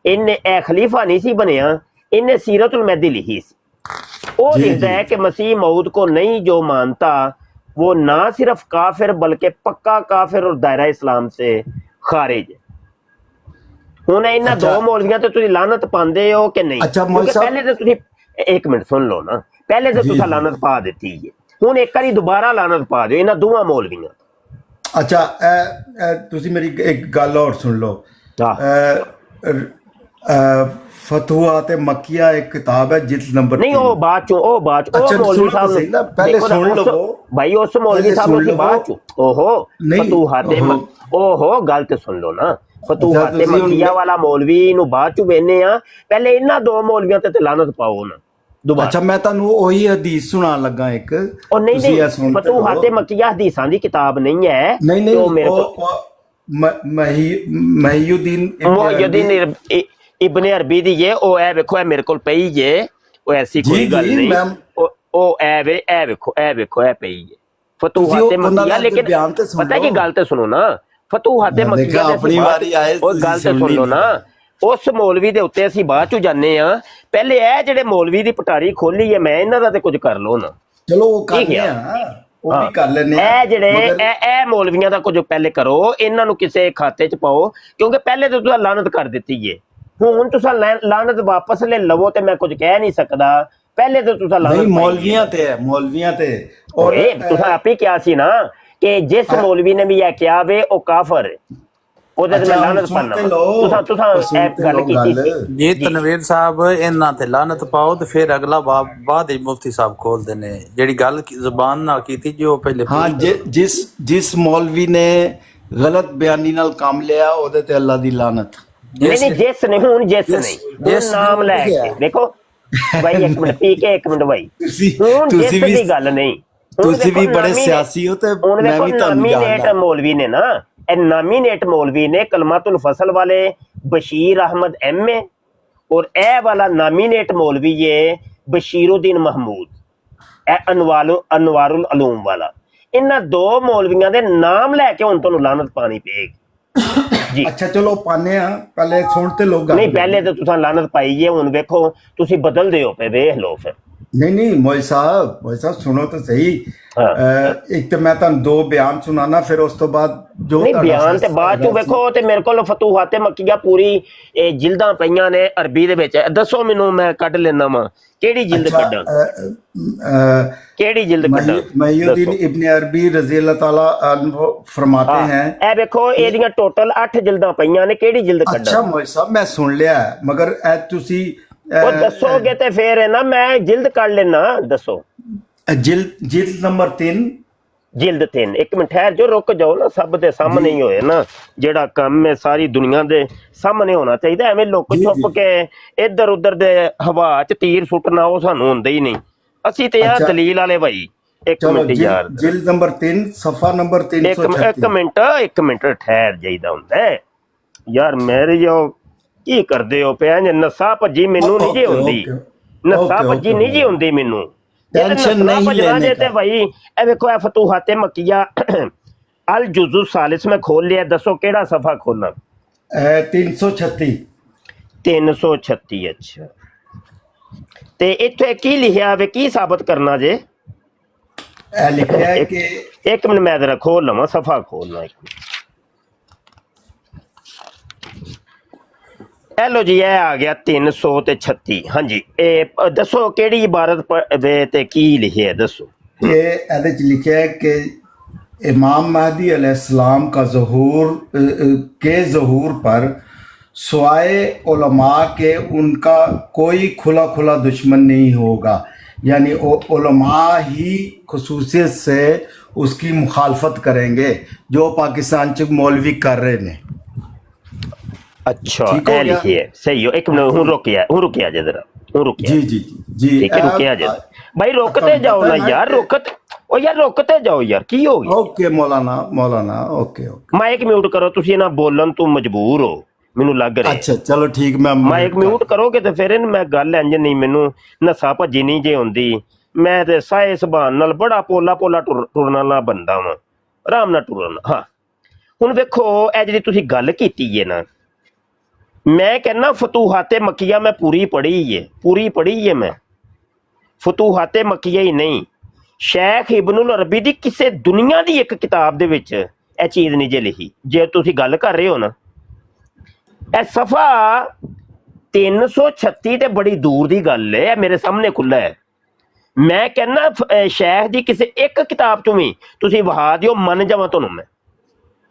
ਇਹਨੇ ਇਹ ਖਲੀਫਾ ਨਹੀਂ ਸੀ ਬਣਿਆ, ਇਹਨੇ सीरतुल महदी लिखी सी। वो लिखता है कि मसीह मऊद को नहीं जो मानता वो ना सिर्फ काफिर बल्कि पक्का काफिर और दायरा इस्लाम से खारिज है। हुण इन्हां 2 मौलवियां ते तुसीं लानत पांदे हो कि नहीं? अच्छा मौलवी साहब, पहले तो तुसीं एक मिनट सुन लो ना, पहले तो तुसीं लानत पा दी है, हुण एक बारी दोबारा लानत पा दिओ इन्हां दोवां मौलवियां। अच्छा ਤੁਸੀਂ ਮੇਰੀ ਇੱਕ ਗੱਲ ਹੋਰ ਸੁਣ ਲਓ। ਫਤੂਆ ਤੇ ਮੱਕੀਆ ਇੱਕ ਕਿਤਾਬ ਹੈ ਜਿਸ ਨੰਬਰ नहीं वो बाद चो अच्छा, मौलवी सुनो तो साहब सही ना, पहले सुन लो भाई, उस मौलवी पहले साहब सुन ने लो बाद चो ओहो नहीं, फतूहाते ओहो गल ते सुन लो ना, फतूहाते तुसी हुण- मक्किया वाला मौलवी नु बाद चो वेने आ, पहले इन्हां 2 मौलवियां ते लानत पाओ ना दोबारा। अच्छा, मैं ਤੁਹਾਨੂੰ ਉਹੀ ਹਦੀਸ ਸੁਣਾਉਣ ਲੱਗਾ ਇੱਕ। और नहीं ਤੁਸੀਂ ਇਹ नहीं ਸੁਣਦੇ फतूहाते ਰਹੋ। मक्किया हदीसां दी किताब नहीं है। नहीं तो नहीं, मेरे को ਮਹੀਉਦੀਨ मुहय्यिद्दीन इब्ने अरबी दी ये ओ ए वेखो ए मेरे कोल पई जे, ओ ऐसी कोई जी, गल जी, नहीं। मैम। ओ ए वेखो ए पई जे फतूहाते ਉਹਨਾਂ मक्किया। ਦਾ लेकिन ਬਿਆਨ ਤੇ ਸੁਣ पता है कि ਲਓ। गल ते सुनो ना, फतूहाते मैं मक्किया देखा दे अपनी असीं बाद- वारी आए, ओ गल ते तुसीं सुन लो सुनी ना, उस मौलवी ਦੇ ਉੱਤੇ ਅਸੀਂ ਬਾਅਦ ਚ ਜਾਂਦੇ ਆ। ਪਹਿਲੇ ਇਹ ਜਿਹੜੇ ਮੌਲਵੀ ਦੀ ਪਟਾਰੀ ਖੋਲੀ ਹੈ, ਮੈਂ ਇਹਨਾਂ ਦਾ ਤੇ ਕੁਝ ਕਰ ਲਓ ਨਾ। ਚਲੋ ਉਹ ਕਰ ਠੀਕ ਹੈ। ਲਿਆ, ਉਹ ਵੀ ਕਰ ਲੈਨੇ ਇਹ ਜਿਹੜੇ ਮਗਰ- ਇਹ ਮੌਲਵੀਆਂ ਦਾ ਕੁਝ ਪਹਿਲੇ ਕਰੋ, ਇਹਨਾਂ ਨੂੰ ਕਿਸੇ ਖਾਤੇ ਚ ਪਾਓ, ਕਿਉਂਕਿ ਪਹਿਲੇ ਤਾਂ ਤੁਸੀਂ ਲਾਨਤ ਕਰ ਦਿੱਤੀ ਏ। ਹੁਣ ਤੁਸੀਂ ਲਾਨਤ ਵਾਪਸ ਲੈ ਲਵੋ ਤੇ ਮੈਂ ਕੁਝ ਕਹਿ ਨਹੀਂ ਸਕਦਾ। ਪਹਿਲੇ ਤਾਂ ਤੁਸੀਂ ਲਾਨਤ ਨਹੀਂ, ਪਾਈ ਮੌਲਵੀਆਂ ਤੇ ਹੈ, ਮੌਲਵੀਆਂ ਤੇ। ਔਰ ਓਏ ਤੁਸੀਂ ਆਪੇ ਕਿਹਾ ਸੀ ਨਾ ਕਿ ਜਿਸ ਮੌਲਵੀ ਨੇ ਵੀ ਇਹ ਕਿਹਾ ਵੇ ਉਹ ਕਾਫਰ ਹੈ, ਉਹਦੇ ਤੇ ਮੈਂ ਅੱਛਾ, ਲਾਨਤ ਸੁਣ ਪਾਣਾ। ਤੇ ਲਓ, ਤੁਸੀਂ ਇਹ ਸੁਣ ਗੱਲ ਤੇ ਲਓ ਕੀਤੀ ਗੱਲ। ਸੀ ਜੇ ਤਨਵੀਰ ਸਾਹਿਬ ਇਹਨਾਂ ਤੇ ਲਾਨਤ ਪਾਓ ਤੇ ਫਿਰ ਅਗਲਾ ਬਾਬ ਬਾਅਦ ਵਿੱਚ ਮੁਫਤੀ ਸਾਹਿਬ ਖੋਲਦੇ ਨੇ, ਜਿਹੜੀ ਗੱਲ ਜ਼ੁਬਾਨ ਨਾਲ ਕੀਤੀ ਜੋ ਪਹਿਲੇ ਹਾਂ, ਜਿਸ ਮੌਲਵੀ ਨੇ ਗਲਤ ਬਿਆਨੀ ਨਾਲ ਕੰਮ ਲਿਆ ਉਹਦੇ ਤੇ ਅੱਲਾ ਦੀ ਲਾਨਤ। ਨਹੀਂ ਨਹੀਂ, ਜਿਸ ਨੇ ਹੁਣ ਜਿਸ ਨਹੀਂ ਜਿਸ ਨਾਮ ਲੈ ਕੇ ਦੇਖੋ ਭਾਈ, ਇੱਕ ਮਿੰਟ ਪੀ ਕੇ, ਇੱਕ ਮਿੰਟ ਭਾਈ, ਹੁਣ ਜਿਸ ਤੁਸੀਂ ਵੀ ਦੀ ਗੱਲ ਨਹੀਂ। ਤੁਸੀਂ ਵੀ ਬੜੇ ਸਿਆਸੀ ਹੋ ਤੇ ਹੁਣ ਮੈਂ ਦੇਖੋ ਵੀ ਤੁਹਾਨੂੰ ਨਾਮੀਨੇਟ ਜਾਣਦਾ। ਮੌਲਵੀ ਨੇ ਨਾ, ਇਹ ਨਾਮੀਨੇਟ ਮੌਲਵੀ ਨੇ ਕਲਮਾਤੁਲ ਫਸਲ ਵਾਲੇ ਬਸ਼ੀਰ ਅਹਿਮਦ ਐਮਏ, ਔਰ ਇਹ ਵਾਲਾ ਨਾਮੀਨੇਟ ਮੌਲਵੀ ਹੈ ਬਸ਼ੀਰੁद्दीन महमूद, ਇਹ ਅਨਵਾਰੁਲ ਉਲੂਮ ਵਾਲਾ। ਇਹਨਾਂ 2 ਮੌਲਵੀਆਂ ਦੇ ਨਾਮ ਲੈ ਕੇ ਹੁਣ ਤੁਹਾਨੂੰ ਲਾਨਤ ਪਾਣੀ ਪਏਗੀ ਜੀ। ਅੱਛਾ ਚਲੋ ਪਾਣੇ ਆ, ਪਹਿਲੇ ਸੁਣ ਤੇ ਲੋਕ ਨਹੀਂ, ਪਹਿਲੇ ਤਾਂ ਤੁਸੀਂ ਲਾਨਤ ਪਾਈ ਜੇ, ਹੁਣ ਵੇਖੋ ਤੁਸੀਂ ਬਦਲਦੇ ਹੋ ਪਏ, ਵੇਖ ਲਓ ਫਿਰ। ਨਹੀਂ ਮੌਲਵੀ ਸਾਹਿਬ ਸੁਣੋ ਤਾਂ ਸਹੀ। ਇੱਕ ਤਾਂ ਮੈਂ ਤੁਹਾਨੂੰ 2 ਬਿਆਨ ਸੁਣਾਣਾ, ਫਿਰ ਉਸ ਤੋਂ ਬਾਅਦ ਜੋ ਨਹੀਂ ਬਿਆਨ ਤੇ ਬਾਅਦ ਚੋਂ ਵੇਖੋ। ਤੇ ਮੇਰੇ ਕੋਲ ਫਤੂਹਾਤੇ ਮੱਕੀਆ ਪੂਰੀ ਜਿਲਦਾਂ ਪਈਆਂ ਨੇ ਅਰਬੀ ਦੇ ਵਿੱਚ। ਦੱਸੋ ਮੈਨੂੰ, ਮੈਂ ਕੱਢ ਲੈਣਾ ਵਾ ਕਿਹੜੀ ਜਿਲਦ ਕੱਢਾਂ, ਕਿਹੜੀ ਜਿਲਦ ਕੱਢਾਂ। ਮਹੀਉਦੀਨ ਇਬਨ ਅਰਬੀ ਰਜ਼ੀ ਅੱਲਾਹ ਤਾਲਾ ਅਨਹु फरमाते हैं। ਇਹ ਵੇਖੋ ਇਹਦੀਆਂ ਟੋਟਲ 8 ਜਿਲਦਾਂ ਪਈਆਂ ਨੇ, ਕਿਹੜੀ ਜਿਲਦ अच्छा ਕੱਢਾਂ? ਮੌਲਵੀ ਸਾਹਿਬ ਮੈਂ ਸੁਣ ਲਿਆ, ਮਗਰ ਇਹ ਤੁਸੀਂ ਉਹ ਦੱਸੋਗੇ ਤੇ ਫੇਰ ਹੈ ਨਾ, ਮੈਂ ਜਿਲਦ ਕੱਢ ਲੈਣਾ। ਦੱਸੋ ਜਿਲਦ ਨੰਬਰ 3। ਜਿਲਦ 3। ਇੱਕ ਮਿੰਟ ਠਹਿਰ ਜੋ, ਰੁਕ ਜਾਓ ਨਾ, ਸਭ ਦੇ ਸਾਹਮਣੇ ਹੀ ਹੋਏ ਨਾ। ਜਿਹੜਾ ਕੰਮ ਹੈ ਸਾਰੀ ਦੁਨੀਆ ਦੇ ਸਾਹਮਣੇ ਹੋਣਾ ਚਾਹੀਦਾ। ਐਵੇਂ ਲੁੱਕ ਛੁਪ ਕੇ ਇੱਧਰ ਉੱਧਰ ਦੇ ਹਵਾ 'ਚ ਤੀਰ ਸੁੱਟਣਾ ਉਹ ਸਾਨੂੰ ਹੁੰਦਾ ਹੀ ਨਹੀਂ। ਅਸੀਂ ਤੇ ਆ ਦਲੀਲ ਵਾਲੇ ਭਾਈ। ਇੱਕ ਮਿੰਟ ਯਾਰ, ਜਿਲਦ ਨੰਬਰ 3 ਸਫਾ ਨੰਬਰ 336। ਇੱਕ ਮਿੰਟ ਠਹਿਰ ਜਾਈਦਾ ਹੁੰਦਾ ਯਾਰ। ਮੇਰੇ ਜੋ ਕੀ ਕਰਦੇ ਹੋ ਪਿਆ ਜੇ ਨਸਾ ਭੱਜੀ ਮੈਨੂੰ ਨਹੀਂ ਜੇ ਹੁੰਦੀ, ਨਸਾ ਭੱਜੀ ਨਹੀਂ ਜੀ ਹੁੰਦੀ ਮੈਨੂੰ। टेंशन नहीं लेने ਤੇ ਭਾਈ ਇਹ ਵੇਖੋ, ਇਹ ਫਤੂਹਾਤੇ ਮੱਕੀਆ ਅਲ ਜੁਜ਼ੂ ਸਾਲਿਸ ਮੈਂ ਖੋਲ ਲਿਆ। ਦੱਸੋ ਕਿਹੜਾ ਸਫਾ ਖੋਲਣਾ? 336। 336। ਅੱਛਾ, ਤੇ ਇੱਥੇ ਕੀ ਲਿਖਿਆ ਵੇ, ਕੀ ਸਾਬਤ ਕਰਨਾ ਜੇ? ਇਹ ਲਿਖਿਆ ਹੈ ਕਿ ਇੱਕ ਮਿੰਟ ਮੈਂ ਜ਼ਰਾ ਖੋਲ ਲਵਾਂ, ਸਫਾ ਖੋਲਣਾ ਇੱਕ ਮਿੰਟ। ਹੈਲੋ ਜੀ, ਇਹ ਆ ਗਿਆ 336। ਹਾਂਜੀ, ਇਹ ਦੱਸੋ ਕਿਹੜੀ ਇਬਾਰਤ ਵੇ ਤੇ ਕੀ ਲਿਖਿਆ ਦੱਸੋ। ਇਹਦੇ ਚ ਲਿਖਿਆ ਹੈ ਕਿ इमाम महदी अलैहिस्सलाम का ज़हूर पर स्वाए उलमा के उनका कोई खुला खुला दुश्मन नहीं होगा, यानी उलमा ही खुसूसियत से उसकी मुखालफत करेंगे जो पाकिस्तान च मौलवी कर रहे ने। अच्छा ठीक हो ए गया? लिखिए सही हो। एक मिनट हूँ रुकिया जे जरा, हूँ रुकिया जी जी जी ठीक है, रुकिया जे भाई, रोकते जाओ ना यार, रोकते ओ यार, रोकते जाओ यार, की हो गया? ओके मौलाना ओके ओके। माइक म्यूट करो, तुसी ना बोलन तू मजबूर हो, ਮੈਨੂੰ ਲੱਗ ਰਿਹਾ। अच्छा चलो ठीक, मैं ਮਾਈਕ ਮਿਊਟ ਕਰੋਗੇ ਤੇ ਫਿਰ ਮੈਂ ਗੱਲ ਇੰਜ ਨਹੀਂ, ਮੈਨੂੰ ਨਸਾ ਭੱਜੀ ਨਹੀਂ ਜੇ ਹੁੰਦੀ। ਮੈਂ ਤੇ ਸਾਏ ਸੁਭਾਨ ਨਾਲ ਬੜਾ ਪੋਲਾ ਟੁਰਨ ਵਾਲਾ ਬੰਦਾ ਵਾਂ, ਆਰਾਮ ਨਾਲ ਟੁਰਨ। ਹਾਂ ਹੁਣ ਵੇਖੋ, ਇਹ ਜਿਹੜੀ ਤੁਸੀਂ ਗੱਲ ਕੀਤੀ ਹੈ ਨਾ, ਮੈਂ ਕਹਿੰਦਾ ਫਤੂਹਾਤੇ ਮੱਕੀਆ ਮੈਂ ਪੂਰੀ ਪੜ੍ਹੀ ਹੈ ਮੈਂ, ਫਤੂਹਾਤੇ ਮੱਕੀਆ ਹੀ ਨਹੀਂ, ਸ਼ੇਖ ਇਬनुल ਅਰਬੀ ਦੀ ਕਿਸੇ ਦੁਨੀਆ ਦੀ ਇੱਕ ਕਿਤਾਬ ਦੇ ਵਿੱਚ ਇਹ ਚੀਜ਼ ਨਹੀਂ ਜੇ ਲਿਖੀ। ਜੇ ਤੁਸੀਂ ਗੱਲ ਕਰ ਰਹੇ ਹੋ ਨਾ, ਇਹ ਸਫਾ 336 ਤੇ ਬੜੀ ਦੂਰ ਦੀ ਗੱਲ ਹੈ, ਮੇਰੇ ਸਾਹਮਣੇ ਖੁੱਲਾ ਹੈ। ਮੈਂ ਕਹਿੰਦਾ ਸ਼ੇਖ ਦੀ ਕਿਸੇ ਇੱਕ ਕਿਤਾਬ ਤੋਂ ਵੀ ਤੁਸੀਂ ਵਹਾ ਦਿਓ, ਮੰਨ ਜਾਵਾਂ ਤੁਹਾਨੂੰ ਮੈਂ।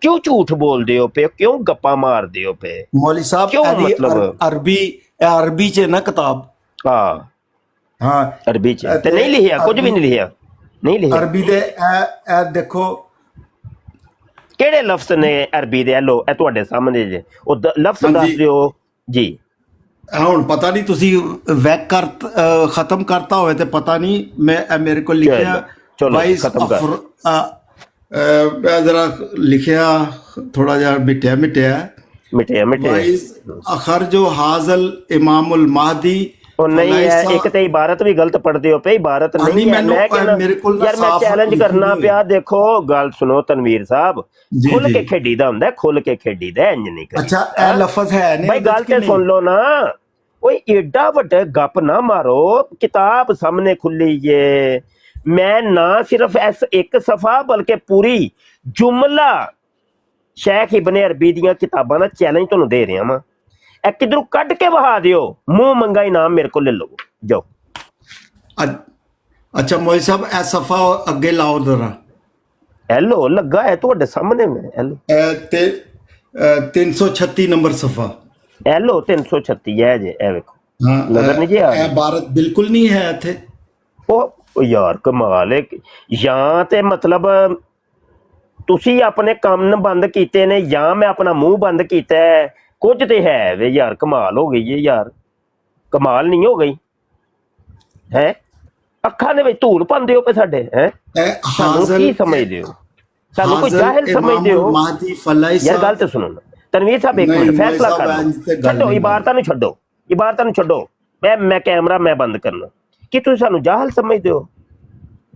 क्यों झूठ बोलते हो पे, क्यों गप्पा मारते हो पे? मौली साहब क्यों एदी मतलब अरबी च ना किताब, हाँ हाँ अरबी च ते नहीं लिखिया, कुछ भी नहीं लिखिया, नहीं लिखिया। अरबी दे ए देखो ਕਿਹੜੇ ਲਫ਼ਜ਼ ਨੇ ਅਰਬੀ ਦੇ? ਲੋ ਇਹ ਤੁਹਾਡੇ ਸਾਹਮਣੇ ਜੇ ਉਹ ਲਫ਼ਜ਼ ਦੱਸ ਦਿਓ ਜੀ। ਹੁਣ ਪਤਾ ਨਹੀਂ ਤੁਸੀਂ ਵੈਕ ਕਰ ਖਤਮ ਕਰਤਾ ਹੋਵੇ ਤੇ ਪਤਾ ਨਹੀਂ, ਮੈਂ ਮੇਰੇ ਕੋਲ ਲਿਖਿਆ ਚਲੋ ਖਤਮ ਕਰ। जरा लिखिया थोड़ा जा मिटिया अखर जो हाजल इमामुल महदी ਉਹ ਨਹੀਂ ਹੈ, ਇੱਕ ਤੇ ਇਬਾਰਤ ਵੀ ਗਲਤ ਪੜਦੇ ਹੋ ਪਏ, ਇਬਾਰਤ ਨਹੀਂ ਹੈ। ਮੈਂ ਕਹਿੰਦਾ ਯਾਰ ਮੈਂ ਚੈਲੰਜ ਕਰਨਾ ਪਿਆ। ਦੇਖੋ ਗੱਲ ਸੁਣੋ ਤਨਵੀਰ ਸਾਹਿਬ, ਖੁੱਲ ਕੇ ਖੇਡੀਦਾ ਹੁੰਦਾ, ਖੁੱਲ ਕੇ ਖੇਡੀਦਾ, ਇੰਜ ਨਹੀਂ ਕਰ। ਅੱਛਾ ਇਹ ਲਫ਼ਜ਼ ਹੈ ਨਹੀਂ ਭਾਈ, ਗੱਲ ਤੇ ਸੁਣ ਲਓ ਨਾ। ਓਏ ਏਡਾ ਵੱਡਾ ਗੱਪ ਨਾ ਮਾਰੋ, ਕਿਤਾਬ ਸਾਹਮਣੇ ਖੁੱਲੀ ਏ। ਮੈਂ ਨਾ ਸਿਰਫ ਇਸ ਇੱਕ ਸਫਾ ਬਲਕਿ ਪੂਰੀ ਜੁਮਲਾ ਸ਼ੇਖ ਇਬਨ ਅਰਬੀ ਦੀਆਂ ਕਿਤਾਬਾਂ ਦਾ ਚੈਲੰਜ ਤੁਹਾਨੂੰ ਦੇ ਰਿਹਾ ਵਾਂ। ਇਹ ਕਿਧਰੋਂ ਕੱਢ ਕੇ ਵਹਾ ਦਿਓ, ਮੂੰਹ ਮੰਗਾ ਇਨਾਮ ਮੇਰੇ ਕੋਲ ਲੈ ਲਓ, ਜਾਓ। ਅੱਛਾ ਮੋਈ ਸਾਹਿਬ ਇਹ ਸਫਾ ਅੱਗੇ ਲਾਓ ਜ਼ਰਾ। ਹੈਲੋ ਲੱਗਾ ਹੈ ਤੁਹਾਡੇ ਸਾਹਮਣੇ ਮੈਂ, ਹੈਲੋ ਤੇ 336 ਨੰਬਰ ਸਫਾ, ਹੈਲੋ 336 ਹੈ ਜੇ, ਇਹ ਵੇਖੋ ਹਾਂ ਨਜ਼ਰ ਨਹੀਂ ਜੇ ਆ ਇਹ ਇਬਾਰਤ ਬਿਲਕੁਲ ਨਹੀਂ ਹੈ ਇੱਥੇ। ਉਹ ਯਾਰ ਕਮਾਲ ਹੈ। ਜਾਂ ਤੇ ਮਤਲਬ ਤੁਸੀਂ ਆਪਣੇ ਕੰਮ ਬੰਦ ਕੀਤੇ ਨੇ, ਜਾਂ ਮੈਂ ਆਪਣਾ ਮੂੰਹ ਬੰਦ ਕੀਤਾ ਹੈ, ਕੁਝ ਤੇ ਹੈ ਵੇ ਯਾਰ। ਕਮਾਲ ਹੋ ਗਈ ਹੈ ਯਾਰ, ਕਮਾਲ ਨਹੀਂ ਹੋ ਗਈ ਹੈ? ਅੱਖਾਂ ਦੇ ਵਿੱਚ ਧੂੜ ਪਾਉਂਦੇ ਹੋ ਪਏ ਸਾਡੇ, ਹੈ? ਸਾਨੂੰ ਕੀ ਸਮਝਦੇ ਹੋ? ਸਾਨੂੰ ਕੋਈ ਜਾਹਿਲ ਸਮਝਦੇ ਹੋ? ਯਾਰ ਗੱਲ ਤੇ ਸੁਣੋ ਨਾ ਤਨਵੀਰ ਸਾਹਿਬ, ਇੱਕ ਮਿੰਟ ਫੈਸਲਾ ਕਰ ਲਓ। ਛੱਡੋ ਇਬਾਰਤਾਂ ਨੂੰ, ਛੱਡੋ ਇਬਾਰਤਾਂ ਨੂੰ, ਛੱਡੋ। ਮੈਂ ਕੈਮਰਾ ਮੈਂ ਬੰਦ ਕਰਨਾ। ਕਿ ਤੁਸੀਂ ਸਾਨੂੰ ਜਾਹਲ ਸਮਝਦੇ ਹੋ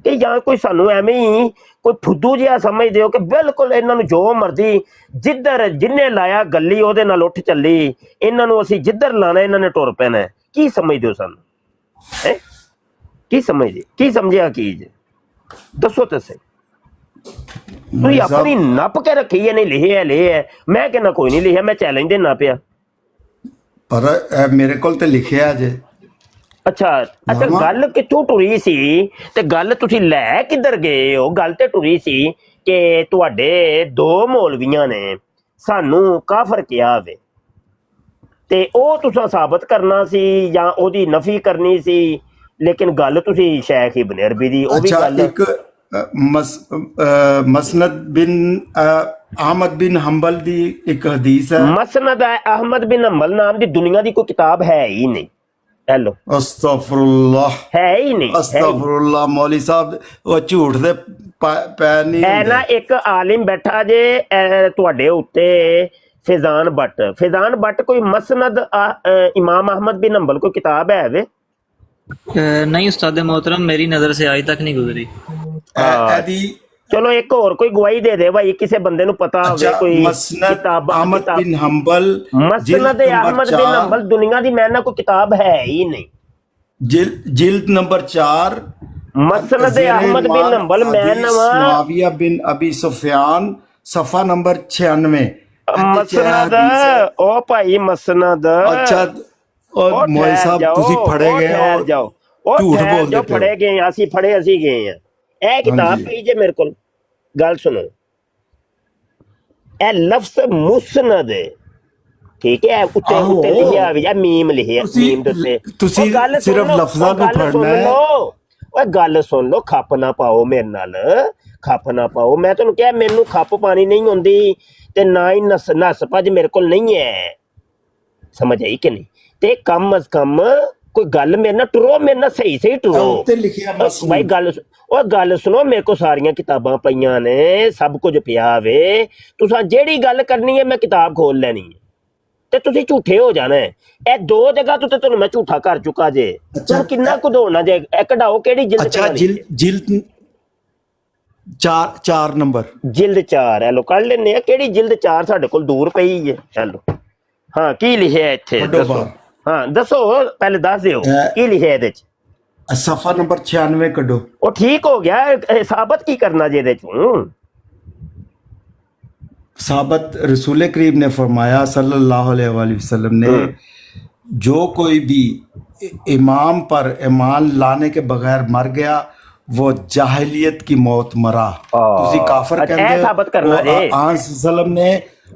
ਕਿ ਜਾਂ ਕੋਈ ਸਾਨੂੰ ਐਵੇਂ ਹੀ ਕੋਈ ਫੁੱਦੂ ਜਿਹਾ ਸਮਝਦੇ ਹੋ ਕਿ ਬਿਲਕੁਲ ਇਹਨਾਂ ਨੂੰ ਜੋ ਮਰਜ਼ੀ ਜਿੱਧਰ ਜਿੰਨੇ ਲਾਇਆ ਗੱਲੀ ਉਹਦੇ ਨਾਲ ਉੱਠ ਚੱਲੀ, ਇਹਨਾਂ ਨੂੰ ਅਸੀਂ ਜਿੱਧਰ ਲਾਣਾ ਇਹਨਾਂ ਨੇ ਟੁਰ ਪੈਣਾ? ਕੀ ਸਮਝਦੇ ਹੋ ਸਾਨੂੰ? ਹੈ ਕੀ ਸਮਝਦੇ? ਕੀ ਸਮਝਿਆ ਕੀ ਜੇ? ਦੱਸੋ ਤੇ ਸਹੀ। ਤੁਸੀਂ ਆਪਣੀ ਨੱਪ ਕੇ ਰੱਖੀ ਹੈ, ਨਹੀਂ ਲਿਖਿਆ। ਮੈਂ ਕਹਿੰਦਾ ਕੋਈ ਨਹੀਂ ਲਿਖਿਆ, ਮੈਂ ਚੈਲੰਜ ਦੇਣਾ ਪਿਆ। ਪਰ ਮੇਰੇ ਕੋਲ ਤੇ ਲਿਖਿਆ ਜੇ। ਅੱਛਾ ਗੱਲ ਕਿੱਥੋਂ ਟੁਰੀ ਸੀ ਤੇ ਗੱਲ ਤੁਸੀਂ ਲੈ ਕਿੱਧਰ ਗਏ ਹੋ? ਗੱਲ ਤੇ ਟੁਰੀ ਸੀ ਕਿ ਤੁਹਾਡੇ ਦੋ ਮੌਲਵੀਆਂ ਨੇ ਸਾਨੂੰ ਕਾਫਰ ਕਿਹਾ ਵੇ, ਤੇ ਉਹ ਤੁਸੀਂ ਸਾਬਤ ਕਰਨਾ ਸੀ ਜਾਂ ਉਹਦੀ ਨਫੀ ਕਰਨੀ ਸੀ। ਲੇਕਿਨ ਗੱਲ ਤੁਸੀਂ ਸ਼ੇਖ ਇਬਨ ਅਰਬੀ ਦੀ, ਉਹ ਵੀ ਗੱਲ ਇੱਕ ਮਸਨਦ ਬਿਨ ਅਹਮਦ ਬਿਨ ਹੰਬਲ ਦੀ ਇੱਕ ਹਦੀਸ ਹੈ। ਮਸਨਦ ਅਹਮਦ ਬਿਨ ਹੰਬਲ ਨਾਮ ਦੀ ਦੁਨੀਆ ਦੀ ਕੋਈ ਕਿਤਾਬ ਹੈ ਹੀ ਨਹੀਂ। हेलो ਅਸਤਗਫੁਰullah, ਹੈ ਹੀ ਨਹੀਂ। ਅਸਤਗਫੁਰullah ਮੌਲੀ ਸਾਹਿਬ, ਉਹ ਝੂਠ ਦੇ ਪੈਰ ਨਹੀਂ ਹੈ ਨਾ। ਇੱਕ ਆਲਿਮ ਬੈਠਾ ਜੇ ਤੁਹਾਡੇ ਉੱਤੇ, ਫੈਜ਼ਾਨ ਬੱਟ ਕੋਈ ਮਸਨਦ इमाम अहमद बिन हंबल कोई किताब है वे? नहीं उस्ताद मोहतरम, मेरी नज़र से आज तक नहीं गुजरी। चलो एक और कोई गवाही दे दे भाई, किसी बंदे नु पता होवे कोई किताब। अहमद बिन हंबल, मसनद अहमद बिन हंबल दुनिया दी मैं ना कोई किताब है ही नहीं। जिल्द नंबर 4 मसनद अहमद बिन हंबल मैं ना मुआविया बिन अबी सुफियान, सफा नंबर 96। मसनद ओ भाई मसनद। अच्छा और मोई साहब ਤੁਸੀਂ ਫੜੇ ਗਏ ਹੋ, ਜਾਓ ਝੂਠ ਬੋਲਦੇ ਪਏ। ਫੜੇ ਗਏ ਅਸੀਂ, ਫੜੇ ਅਸੀਂ ਗਏ ਆ। ਇਹ ਕਿਤਾਬ ਪਈ ਜੇ ਮੇਰੇ ਕੋਲ, ਗੱਲ ਸੁਣੋ, ਇਹ ਲਫ਼ਜ਼ ਮੁਸਨਦ ਹੈ, ਠੀਕ ਹੈ, ਉੱਤੇ ਆਹੋ। ਉੱਤੇ ਲਿਖਿਆ ਵੀ ਆ, ਮੀਮ ਲਿਖਿਆ, ਮੀਮ ਦੇ ਉੱਤੇ। ਤੁਸੀਂ ਉਹ ਗੱਲ ਸਿਰਫ ਸੁਣ ਲਓ, ਲਫ਼ਜ਼ਾਂ ਉਹ ਨੂੰ ਗੱਲ ਪੜ੍ਹਨਾ ਸੁਣ ਹੈ। ਲਓ, ਓਏ ਗੱਲ ਸੁਣ ਲਓ, ਖੱਪ ਨਾ ਪਾਓ ਮੇਰੇ ਨਾਲ, ਖੱਪ ਨਾ ਪਾਓ। ਮੈਂ ਤੁਹਾਨੂੰ ਕਿਹਾ ਮੈਨੂੰ ਖੱਪ ਪਾਣੀ ਨਹੀਂ ਹੁੰਦੀ, ਤੇ ਨਾ ਹੀ ਨਸ ਭੱਜ ਮੇਰੇ ਕੋਲ ਨਹੀਂ ਹੈ, ਸਮਝ ਆਈ ਕਿ ਨਹੀਂ? ਤੇ ਕਮ ਅਜ਼ ਕਮ ਕੋਈ ਗੱਲ ਮੇਰੇ ਨਾਲ ਟੁਰੋ, ਮੇਰੇ ਨਾਲ ਸਹੀ ਸਹੀ ਟੁਰੋ। ਉੱਤੇ ਲਿਖਿਆ ਬਸ ਭਾਈ ਗੱਲ ਸੁਣੋ, ਮੇਰੇ ਕੋਲ ਸਾਰੀਆਂ ਕਿਤਾਬਾਂ ਪਈਆਂ ਨੇ, ਸਭ ਕੁਝ ਪਿਆ ਵੇ, ਤੁਸੀਂ ਜਿਹੜੀ ਗੱਲ ਕਰਨੀ ਹੈ ਮੈਂ ਕਿਤਾਬ ਖੋਲ ਲੈਣੀ ਹੈ, ਤੇ ਤੁਸੀਂ ਝੂਠੇ ਹੋ ਜਾਣਾ ਹੈ। ਇਹ 2 ਜਗ੍ਹਾ ਤੋਂ ਤੇ ਤੁਹਾਨੂੰ ਮੈਂ ਝੂਠਾ ਕਰ ਚੁੱਕਾ ਜੇ। ਤੁਹਾਨੂੰ ਕਿੰਨਾ ਕੁ ਦੌੜਨਾ ਜੇ? ਇਹ ਕਢਾਓ ਕਿਹੜੀ ਜਿਲਦ ਅੱਛਾ, ਜਿਲਦ 4 ਨੰਬਰ, ਜਿਲਦ 4 ਹੈ, ਲੋ ਕੱਢ ਲੈਨੇ ਆ। ਕਿਹੜੀ ਜਿਲਦ 4 ਸਾਡੇ ਕੋਲ ਦੂਰ ਪਈ ਹੈ? ਚਲੋ ਹਾਂ, ਕੀ ਲਿਖਿਆ ਇੱਥੇ ਕੱਢੋ ਦੱਸੋ। ਬਾਹਰ। ਹਾਂ ਦੱਸੋ, ਪਹਿਲੇ ਦੱਸ ਦਿਓ ਕੀ ਲਿਖਿਆ ਇਹਦੇ ਚ। ਸਫਾ ਨੰਬਰ 96 ਕੱਢੋ। ਉਹ ਠੀਕ ਹੋ ਗਿਆ, ਇਹ ਸਾਬਤ ਕੀ ਕਰਨਾ ਜੇ ਇਹਦੇ ਚੋਂ? साबत रसूल करीम ने फरमाया सल्लल्लाहु अलैहि वसल्लम ने, जो कोई भी इमाम पर ईमान लाने के बगैर मर गया वो जाहिलियत की मौत मरा। तुसी काफिर अच्छा, कहंदे ऐ साबित करना जे।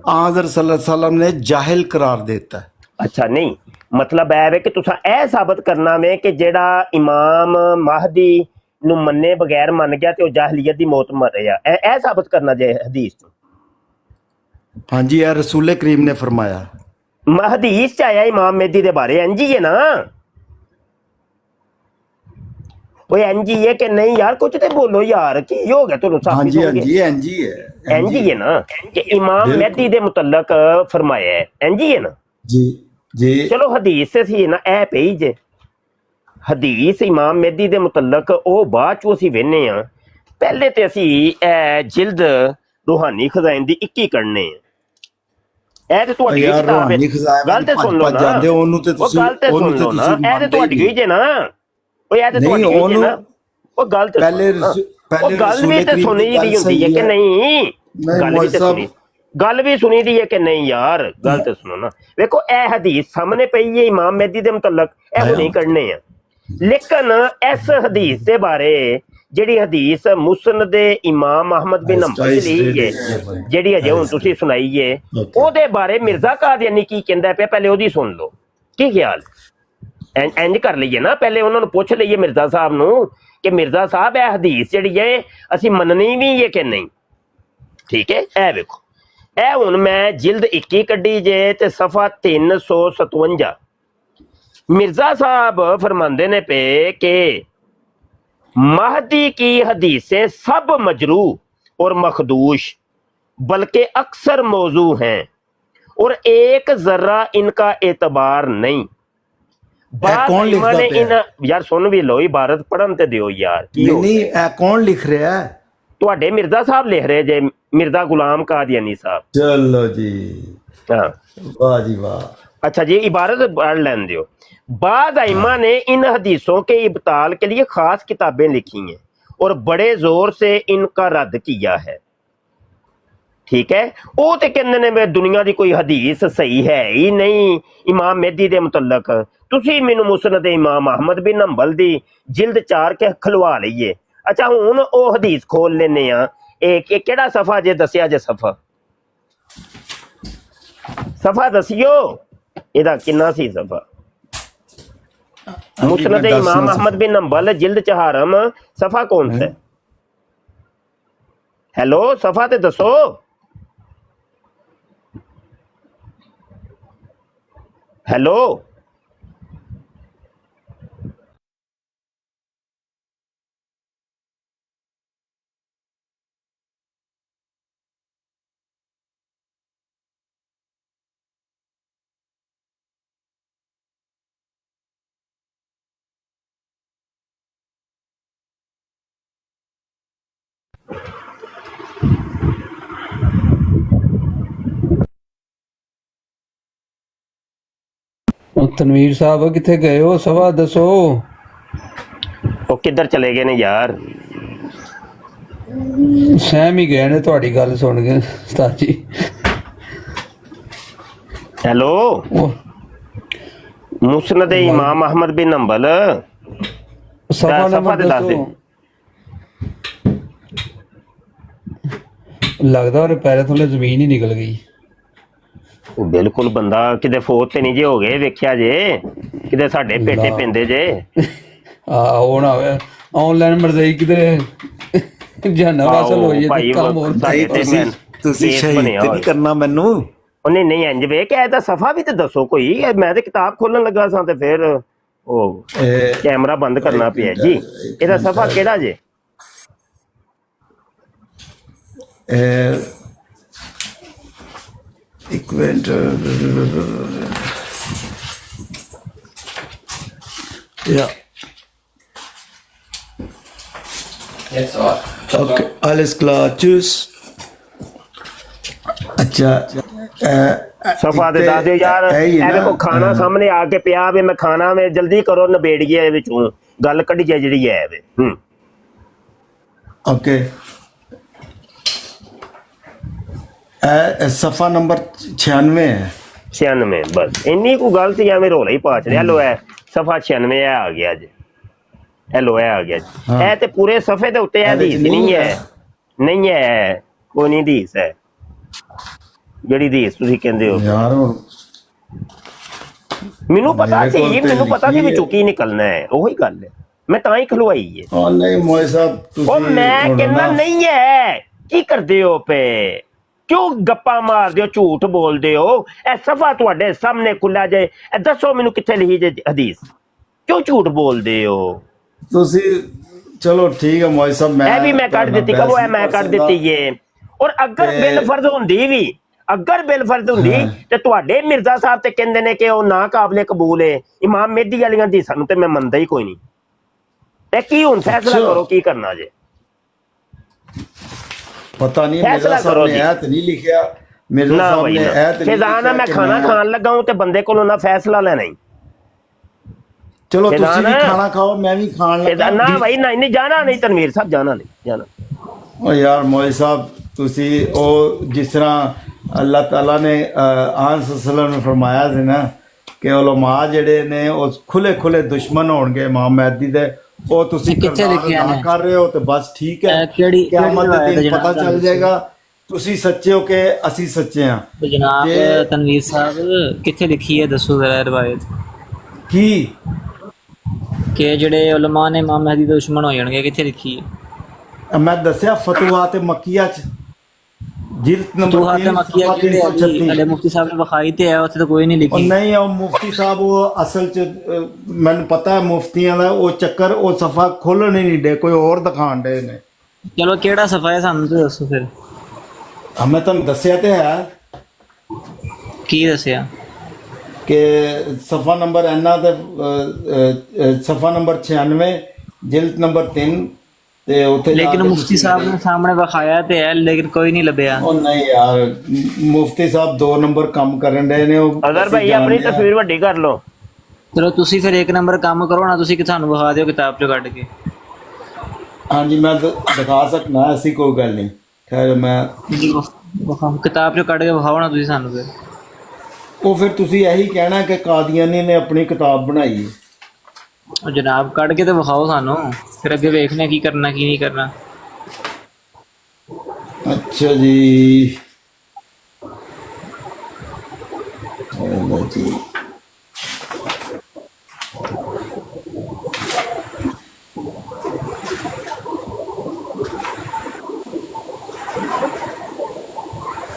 आज़र सल्लल्लाहु अलैहि वसल्लम ने जाहिल करार देता है। अच्छा, नहीं मतलब है कि तुसा ए साबित करना वे कि जेड़ा इमाम महदी नु मन्ने बगैर मन गया ते ओ जाहिलियत दी मौत मरिया, ए साबित करना जे हदीस चो। हाँ जी, यार रसूल करीम ने फरमाया। हदीस च आया इमाम मेहदी दे बारे, इंज ही है ना? वो इंज ही है कि नहीं यार? कुछ तो बोलो यार, की हो गया तुहानू? हाँ जी, हाँ जी, इंज ही है, इंज ही है ना कि इमाम मेहदी दे मुतल्लक फरमाया है, इंज ही है ना? जी जी। चलो हदीस से सी ना ए पई जे हदीस इमाम मेहदी दे मुतल्लक, ओ बाद चो असीं वेखने आ। पहले ते असीं ए जिल्द रूहानी खजाइन दी 21 करने आ। ਇਹ ਤੇ ਤੁਹਾਡੀ ਯਾਰ ਕਿਤਾਬ ਹੈ, ਰੂਹਾਨੀ ਖਜ਼ਾਇਨ ਗੱਲ ਤੇ ਸੁਣ ਲਓ ਨਾ, ਜਾਂਦੇ ਉਹਨੂੰ ਤੇ ਉਹ ਤੁਸੀਂ ਗੱਲ ਤੇ ਸੁਣ ਲਓ ਨਾ, ਇਹ ਤੇ ਤੁਹਾਡੀ ਹੋਈ ਜੇ ਨਾ, ਉਹ ਇਹ ਤੇ ਤੁਹਾਡੀ ਹੋਈ ਜੇ ਨਾ, ਉਹ ਗੱਲ ਤੇ ਪਹਿਲੇ ਉਹ ਗੱਲ ਵੀ ਤੇ ਸੁਣੀ ਦੀ ਹੁੰਦੀ ਹੈ ਕਿ ਨਹੀਂ? ਗੱਲ ਵੀ ਤੇ ਸੁਣੀ, ਗੱਲ ਵੀ ਸੁਣੀ ਦੀ ਹੈ ਕਿ ਨਹੀਂ ਯਾਰ? ਗੱਲ ਤੇ ਸੁਣੋ ਨਾ, ਵੇਖੋ ਇਹ ਹਦੀਸ ਸਾਹਮਣੇ ਪਈ ਹੈ ਇਮਾਮ ਮਹਿਦੀ ਦੇ ਮੁਤਲਕ, ਇਹੋ ਨਹੀਂ ਕਰਨੇ ਆ। ਲੇਕਿਨ ਇਸ ਹਦੀਸ ਦੇ ਬਾਰੇ ਜਿਹੜੀ ਹਦੀਸ ਮੁਸਨਦ ਦੇ ਇਮਾਮ ਅਹਮਦ ਬਿਨ ਹੰਬਲ ਲਈ ਹੈ, ਜਿਹੜੀ ਅਜੇ ਹੁਣ ਤੁਸੀਂ ਸੁਣਾਈ ਹੈ, ਉਹਦੇ ਬਾਰੇ ਮਿਰਜ਼ਾ ਕਾਦੀਆਨੀ ਕੀ ਕਹਿੰਦਾ ਪਿਆ, ਪਹਿਲੇ ਉਹਦੀ ਸੁਣ ਲਓ। ਕੀ ਖਿਆਲ? ਇੰਜ ਕਰ ਲਈਏ ਨਾ, ਪਹਿਲੇ ਉਹਨਾਂ ਨੂੰ ਪੁੱਛ ਲਈਏ ਮਿਰਜ਼ਾ ਸਾਹਿਬ ਨੂੰ ਕਿ ਮਿਰਜ਼ਾ ਸਾਹਿਬ ਇਹ ਹਦੀਸ ਜਿਹੜੀ ਹੈ ਅਸੀਂ ਮੰਨਣੀ ਵੀ ਹੈ ਕਿ ਨਹੀਂ? ਠੀਕ ਹੈ, ਇਹ ਵੇਖੋ, ਇਹ ਹੁਣ ਮੈਂ ਜਿਲਦ 21 ਕੱਢੀ ਜੇ ਤੇ ਸਫਾ 357। मिर्जा साहब फरमाते ने पे कि महदी की हदीसें सब मजरू और मखदूश बल्कि अक्सर मौजू हैं और एक जर्रा इनका एतबार नहीं। कौन लिखता ने इन यार सुन भी लो, इबारत पढ़न ते दियो यार। नहीं, कौन लिख रहा है? ਤੁਹਾਡੇ मिर्जा साहब लिख रहे जे, मिर्जा गुलाम कादियानी साहब। चलो जी, हाँ वाह जी वाह। अच्छा जी, इबारत पढ़ लें दियो। बाद आइमा ने इन हदीसों के इब्ताल के लिए खास किताबें लिखी हैं और बड़े जोर से इनका रद्द किया है। ठीक है, वो तो कहते ने दुनिया की कोई हदीस सही है ही नहीं इमाम मेहदी के मुतलक। तुसी मैनू मुसनद इमाम अहमद बिन हंबल दी जिल्द 4 के खलवा लीए। अच्छा, हुण ओ हदीस खोल लेने आ, एक केड़ा सफा जे दसिया जे? सफा दसियो, इहदा किन्ना सी सफा? मुसनद इमाम अहमद बिन हंबल जिल्द 4 सफा कौन सा? हेलो, सफा ते दसो। हेलो, तनवीर साहब किथे गए हो? सवा दसो। वो किधर चले गए ने यार? सहम ही गए ने ਤੁਹਾਡੀ ਗੱਲ ਸੁਣ ਕੇ ਉਸਤਾਦ ਜੀ। हेलो, मुसनद इमाम अहमद बिन हंबल सफा सफा नंबर ते दस दे। दसो। ਲੱਗਦਾ ਉਹਦੇ ਪੈਰਾਂ ਥੱਲੇ ਜ਼ਮੀਨ ਹੀ ਨਿਕਲ ਗਈ। ਉਹ ਬਿਲਕੁਲ ਬੰਦਾ ਕਿਤੇ ਫੋਤ ਤੇ ਨਹੀਂ ਜੇ ਹੋ ਗਏ, ਵੇਖਿਆ ਜੇ ਕਿਤੇ ਸਾਡੇ ਪੇਟੇ ਪੈਂਦੇ ਜੇ। ਉਹ ਨਾ ਹੋਵੇ ਆਨਲਾਈਨ ਮਰਜ਼ਈ ਕਿਤੇ ਜਾਨਾ ਵਾਸਲ ਹੋ ਜੇ ਭਾਈ, ਤੇ ਕੰਮ ਹੋਰ ਸਾਡੇ ਤੇ ਮੈਂ ਤੁਸੀਂ ਕੇਸ ਸ਼ਹੀਦ ਬਣਿਆ ਤੇ ਹੋਇਆ। ਨਹੀਂ ਕਰਨਾ ਮੈਨੂੰ। ਉਹਨੇ ਨਹੀਂ ਇੰਜ ਵੇਖ ਇਹ ਤਾਂ ਸਫਾ ਵੀ ਤੇ ਦੱਸੋ ਕੋਈ। ਮੈਂ ਤੇ ਕਿਤਾਬ ਖੋਲਣ ਲੱਗਾ ਸਾਂ ਤੇ ਫਿਰ ਉਹ ਕੈਮਰਾ ਬੰਦ ਕਰਨਾ ਪਿਆ ਜੀ। ਇਹਦਾ ਸਫਾ ਕਿਹੜਾ ਜੇ? ਇੱਕ minute Ja. Okay, alles klar, tschüss. ਅੱਛਾ ਸਫਾ ਦੇ ਦੱਸ ਦਿਓ ਯਾਰ। ਇਹ ਵੇਖੋ ਖਾਣਾ ਸਾਹਮਣੇ ਆ ਕੇ ਪਿਆ ਵੇ, ਮੈਂ ਖਾਣਾ ਵੇ, ਜਲਦੀ ਕਰੋ ਨਿਬੇੜੀਏ ਇਹ ਵਿੱਚੋਂ ਗੱਲ ਕੱਢੀਏ ਜਿਹੜੀ ਹੈ ਵੇ। ਓਕੇ ਸਫਾ ਨੰਬਰ 96 ਹੈ। 96 ਬਸ ਇੰਨੀ ਕੋ ਗੱਲ ਸੀ, ਐਵੇਂ ਰੋਲਾ ਹੀ ਪਾ ਛੜਿਆ। ਲੋ ਹੈ ਸਫਾ 96 ਆ ਗਿਆ ਜੀ। ਹੈਲੋ ਇਹ ਆ ਗਿਆ ਜੀ। ਇਹ ਤੇ ਪੂਰੇ ਸਫੇ ਦੇ ਉੱਤੇ ਹਦੀਸ ਨਹੀਂ ਹੈ, ਨਹੀਂ ਹੈ, ਕੋਈ ਨਹੀਂ ਹਦੀਸ ਹੈ ਜਿਹੜੀ ਹਦੀਸ ਤੁਸੀਂ ਕਹਿੰਦੇ ਹੋ। ਯਾਰ ਮੈਨੂੰ ਪਤਾ ਸੀ ਜੀ, ਮੈਨੂੰ ਪਤਾ ਸੀ ਵਿੱਚੋਂ ਕੀ ਨਿਕਲਣਾ ਹੈ, ਉਹੀ ਗੱਲ ਹੈ, ਮੈਂ ਤਾਂ ਹੀ ਖਲਵਾਈ ਹੈ। ਉਹ ਨਹੀਂ ਮੋਏ ਸਾਹਿਬ ਤੁਸੀਂ ਉਹ ਮੈਂ ਕਹਿੰਦਾ ਨਹੀਂ ਹੈ, ਕੀ ਕਰਦੇ ਹੋ ਪੇ? ਕਿਉਂ ਗੱਪਾਂ ਮਾਰਦੇ ਹੋ, ਝੂਠ ਬੋਲਦੇ ਹੋ? ਇਹ ਸਫਾ ਤੁਹਾਡੇ ਸਾਹਮਣੇ ਖੁੱਲਾ ਜੇ, ਇਹ ਦੱਸੋ ਮੈਨੂੰ ਕਿੱਥੇ ਲਿਖੀ ਜੇ ਹਦੀਸ? ਕਿਉਂ ਝੂਠ ਬੋਲਦੇ ਹੋ ਤੁਸੀਂ? ਚਲੋ ਠੀਕ ਹੈ ਮੋਏ ਸਾਹਿਬ, ਇਹ ਵੀ ਮੈਂ ਕੱਢ ਦਿੱਤੀ, ਕਹੋ ਇਹ ਮੈਂ ਕੱਢ ਦਿੱਤੀ ਏ। ਔਰ ਅਗਰ ਬਿਲ ਫਰਜ਼ ਹੁੰਦੀ ਵੀ, ਅਗਰ ਬਿਲ ਫਰਜ਼ ਹੁੰਦੀ ਤੇ ਤੁਹਾਡੇ ਮਿਰਜ਼ਾ ਸਾਹਿਬ ਤੇ ਕਹਿੰਦੇ ਨੇ ਕਿ ਉਹ ਨਾ ਕਾਬਲੇ ਕਬੂਲ ਹੈ। ਇਮਾਮ ਮਹਿਦੀ ਵਾਲੀਆਂ ਦੀ ਸਾਨੂੰ ਤੇ ਮੈਂ ਮੰਨਦਾ ਹੀ ਕੋਈ ਨਹੀਂ। ਤੇ ਕੀ ਹੁਣ ਫੈਸਲਾ ਕਰੋ, ਕੀ ਕਰਨਾ ਜੇ? ਪਤਾ ਨਹੀਂ ਮਿਰਜ਼ਾ ਸਾਹਿਬ ਨੇ ਇਹ ਤੇ ਨਹੀਂ ਲਿਖਿਆ, ਮਿਰਜ਼ਾ ਸਾਹਿਬ ਨੇ ਇਹ ਤੇ ਫਿਜ਼ਾਨਾ ਮੈਂ ਖਾਣਾ ਖਾਣ ਲੱਗਾ ਹੂੰ ਤੇ ਬੰਦੇ ਕੋਲੋਂ ਨਾ ਫੈਸਲਾ ਲੈਣਾ ਹੀ। ਚਲੋ ਤੁਸੀਂ ਵੀ ਖਾਣਾ ਖਾਓ, ਮੈਂ ਵੀ ਖਾਣ ਲੱਗਾ। ਨਾ ਭਾਈ ਨਹੀਂ ਜਾਣਾ, ਨਹੀਂ ਤਨਵੀਰ ਸਾਹਿਬ ਜਾਣਾ ਨਹੀਂ ਜਾਣਾ। ਉਹ ਯਾਰ ਮੋਏ ਸਾਹਿਬ ਤੁਸੀਂ ਉਹ ਜਿਸ ਤਰ੍ਹਾਂ ਅੱਲਾਹ ਤਾਲਾ ਨੇ ਆਨ ਨੂੰ ਫਰਮਾਇਆ ਸੀ ਨਾ ਕਿ ਉਲਮਾ ਜਿਹੜੇ ਨੇ ਉਹ ਖੁੱਲੇ ਖੁੱਲੇ ਦੁਸ਼ਮਣ ਹੋਣਗੇ ਇਮਾਮ ਮਹਿਦੀ ਦੇ, ਉਹ ਤੁਸੀਂ ਕਿੱਥੇ ਲਿਖਿਆ ਹੈ? ਕਰ ਰਹੇ ਹੋ ਤੇ ਬਸ ਠੀਕ ਹੈ। ਕਿਹੜੀ ਕਿਆਮਤ ਦੇ ਦਿਨ ਪਤਾ ਚੱਲ ਜਾਏਗਾ ਤੁਸੀਂ ਸੱਚੇ ਹੋ ਕਿ ਅਸੀਂ ਸੱਚੇ ਹਾਂ। ਜਨਾਬ ਤਨਵੀਰ ਸਾਹਿਬ ਕਿੱਥੇ ਲਿਖੀ ਹੈ, ਦੱਸੋ ਜ਼ਰਾ ਰਵਾਇਤ ਕੀ ਕਿ ਜਿਹੜੇ ਉਲਮਾ ਨੇ ਇਮਾਮ ਮਹਿਦੀ ਦੇ ਦੁਸ਼ਮਣ ਹੋ ਜਾਣਗੇ, ਕਿੱਥੇ ਲਿਖੀ ਹੈ? ਮੈਂ ਦੱਸਿਆ ਫਤੂਹਾਤ ਮੱਕੀਆ ਚ ਜਿਲਦ ਨੰਬਰ 3 ਅਲੇ ਮੁਫਤੀ ਸਾਹਿਬ ਨੇ ਵਿਖਾਈ ਤੇ ਹੈ, ਉੱਥੇ ਤਾਂ ਕੋਈ ਨਹੀਂ ਲਿਖੀ। ਨਹੀਂ ਉਹ ਮੁਫਤੀ ਸਾਹਿਬ ਉਹ ਅਸਲ ਚ ਮੈਨੂੰ ਪਤਾ ਹੈ ਮੁਫਤੀਆਂ ਦਾ ਉਹ ਚੱਕਰ, ਉਹ ਸਫਾ ਖੋਲਣ ਹੀ ਨਹੀਂ ਡੇ, ਕੋਈ ਹੋਰ ਦਿਖਾਣ ਡੇ ਨੇ। ਚਲੋ ਕਿਹੜਾ ਸਫਾ ਹੈ ਸਾਨੂੰ ਤਾਂ ਦੱਸੋ ਫਿਰ। ਮੈਂ ਤੁਹਾਨੂੰ ਦੱਸਿਆ ਤੇ ਹੈ ਕੀ ਦੱਸਿਆ ਕਿ ਸਫਾ ਨੰਬਰ ਇਹਨਾਂ ਤੇ ਸਫਾ ਨੰਬਰ 96 ਜਿਲਦ ਨੰਬਰ 3 ਤੇ ਉੱਥੇ। ਲੇਕਿਨ ਮੁਫਤੀ ਸਾਹਿਬ ਨੇ ਸਾਹਮਣੇ ਵਿਖਾਇਆ ਤੇ ਹੈ, ਲੇਕਿਨ ਕੋਈ ਨਹੀਂ ਲੱਭਿਆ। ਉਹ ਨਹੀਂ ਯਾਰ ਮੁਫਤੀ ਸਾਹਿਬ 2 ਨੰਬਰ ਕੰਮ ਕਰਨ ਰਹੇ ਨੇ। ਉਹ ਅਗਰ ਭਾਈ ਆਪਣੀ ਤਸਵੀਰ ਵੱਡੀ ਕਰ ਲਓ। ਚਲੋ ਤੁਸੀਂ ਫਿਰ 1 ਨੰਬਰ ਕੰਮ ਕਰੋ ਨਾ, ਤੁਸੀਂ ਕਿ ਸਾਨੂੰ ਵਿਖਾ ਦਿਓ ਕਿਤਾਬ ਚੋਂ ਕੱਢ ਕੇ। ਹਾਂਜੀ ਮੈਂ ਦਿਖਾ ਸਕਦਾ, ਐਸੀ ਕੋਈ ਗੱਲ ਨਹੀਂ। ਖੈਰ ਮੈਂ ਕਿਤਾਬ ਚੋਂ ਕੱਢ ਕੇ ਵਿਖਾਓ ਨਾ ਤੁਸੀਂ ਸਾਨੂੰ ਫਿਰ। ਉਹ ਫਿਰ ਤੁਸੀਂ ਇਹੀ ਕਹਿਣਾ ਕਿ ਕਾਦੀਆਨੀ ਨੇ ਆਪਣੀ ਕਿਤਾਬ ਬਣਾਈ ਹੈ। ਉਹ ਜਨਾਬ ਕੱਢ ਕੇ ਤੇ ਵਿਖਾਓ ਸਾਨੂੰ, ਫਿਰ ਅੱਗੇ ਵੇਖਣਾ ਕੀ ਕਰਨਾ ਕੀ ਨਹੀਂ ਕਰਨਾ। ਅੱਛਾ ਜੀ ਜੀ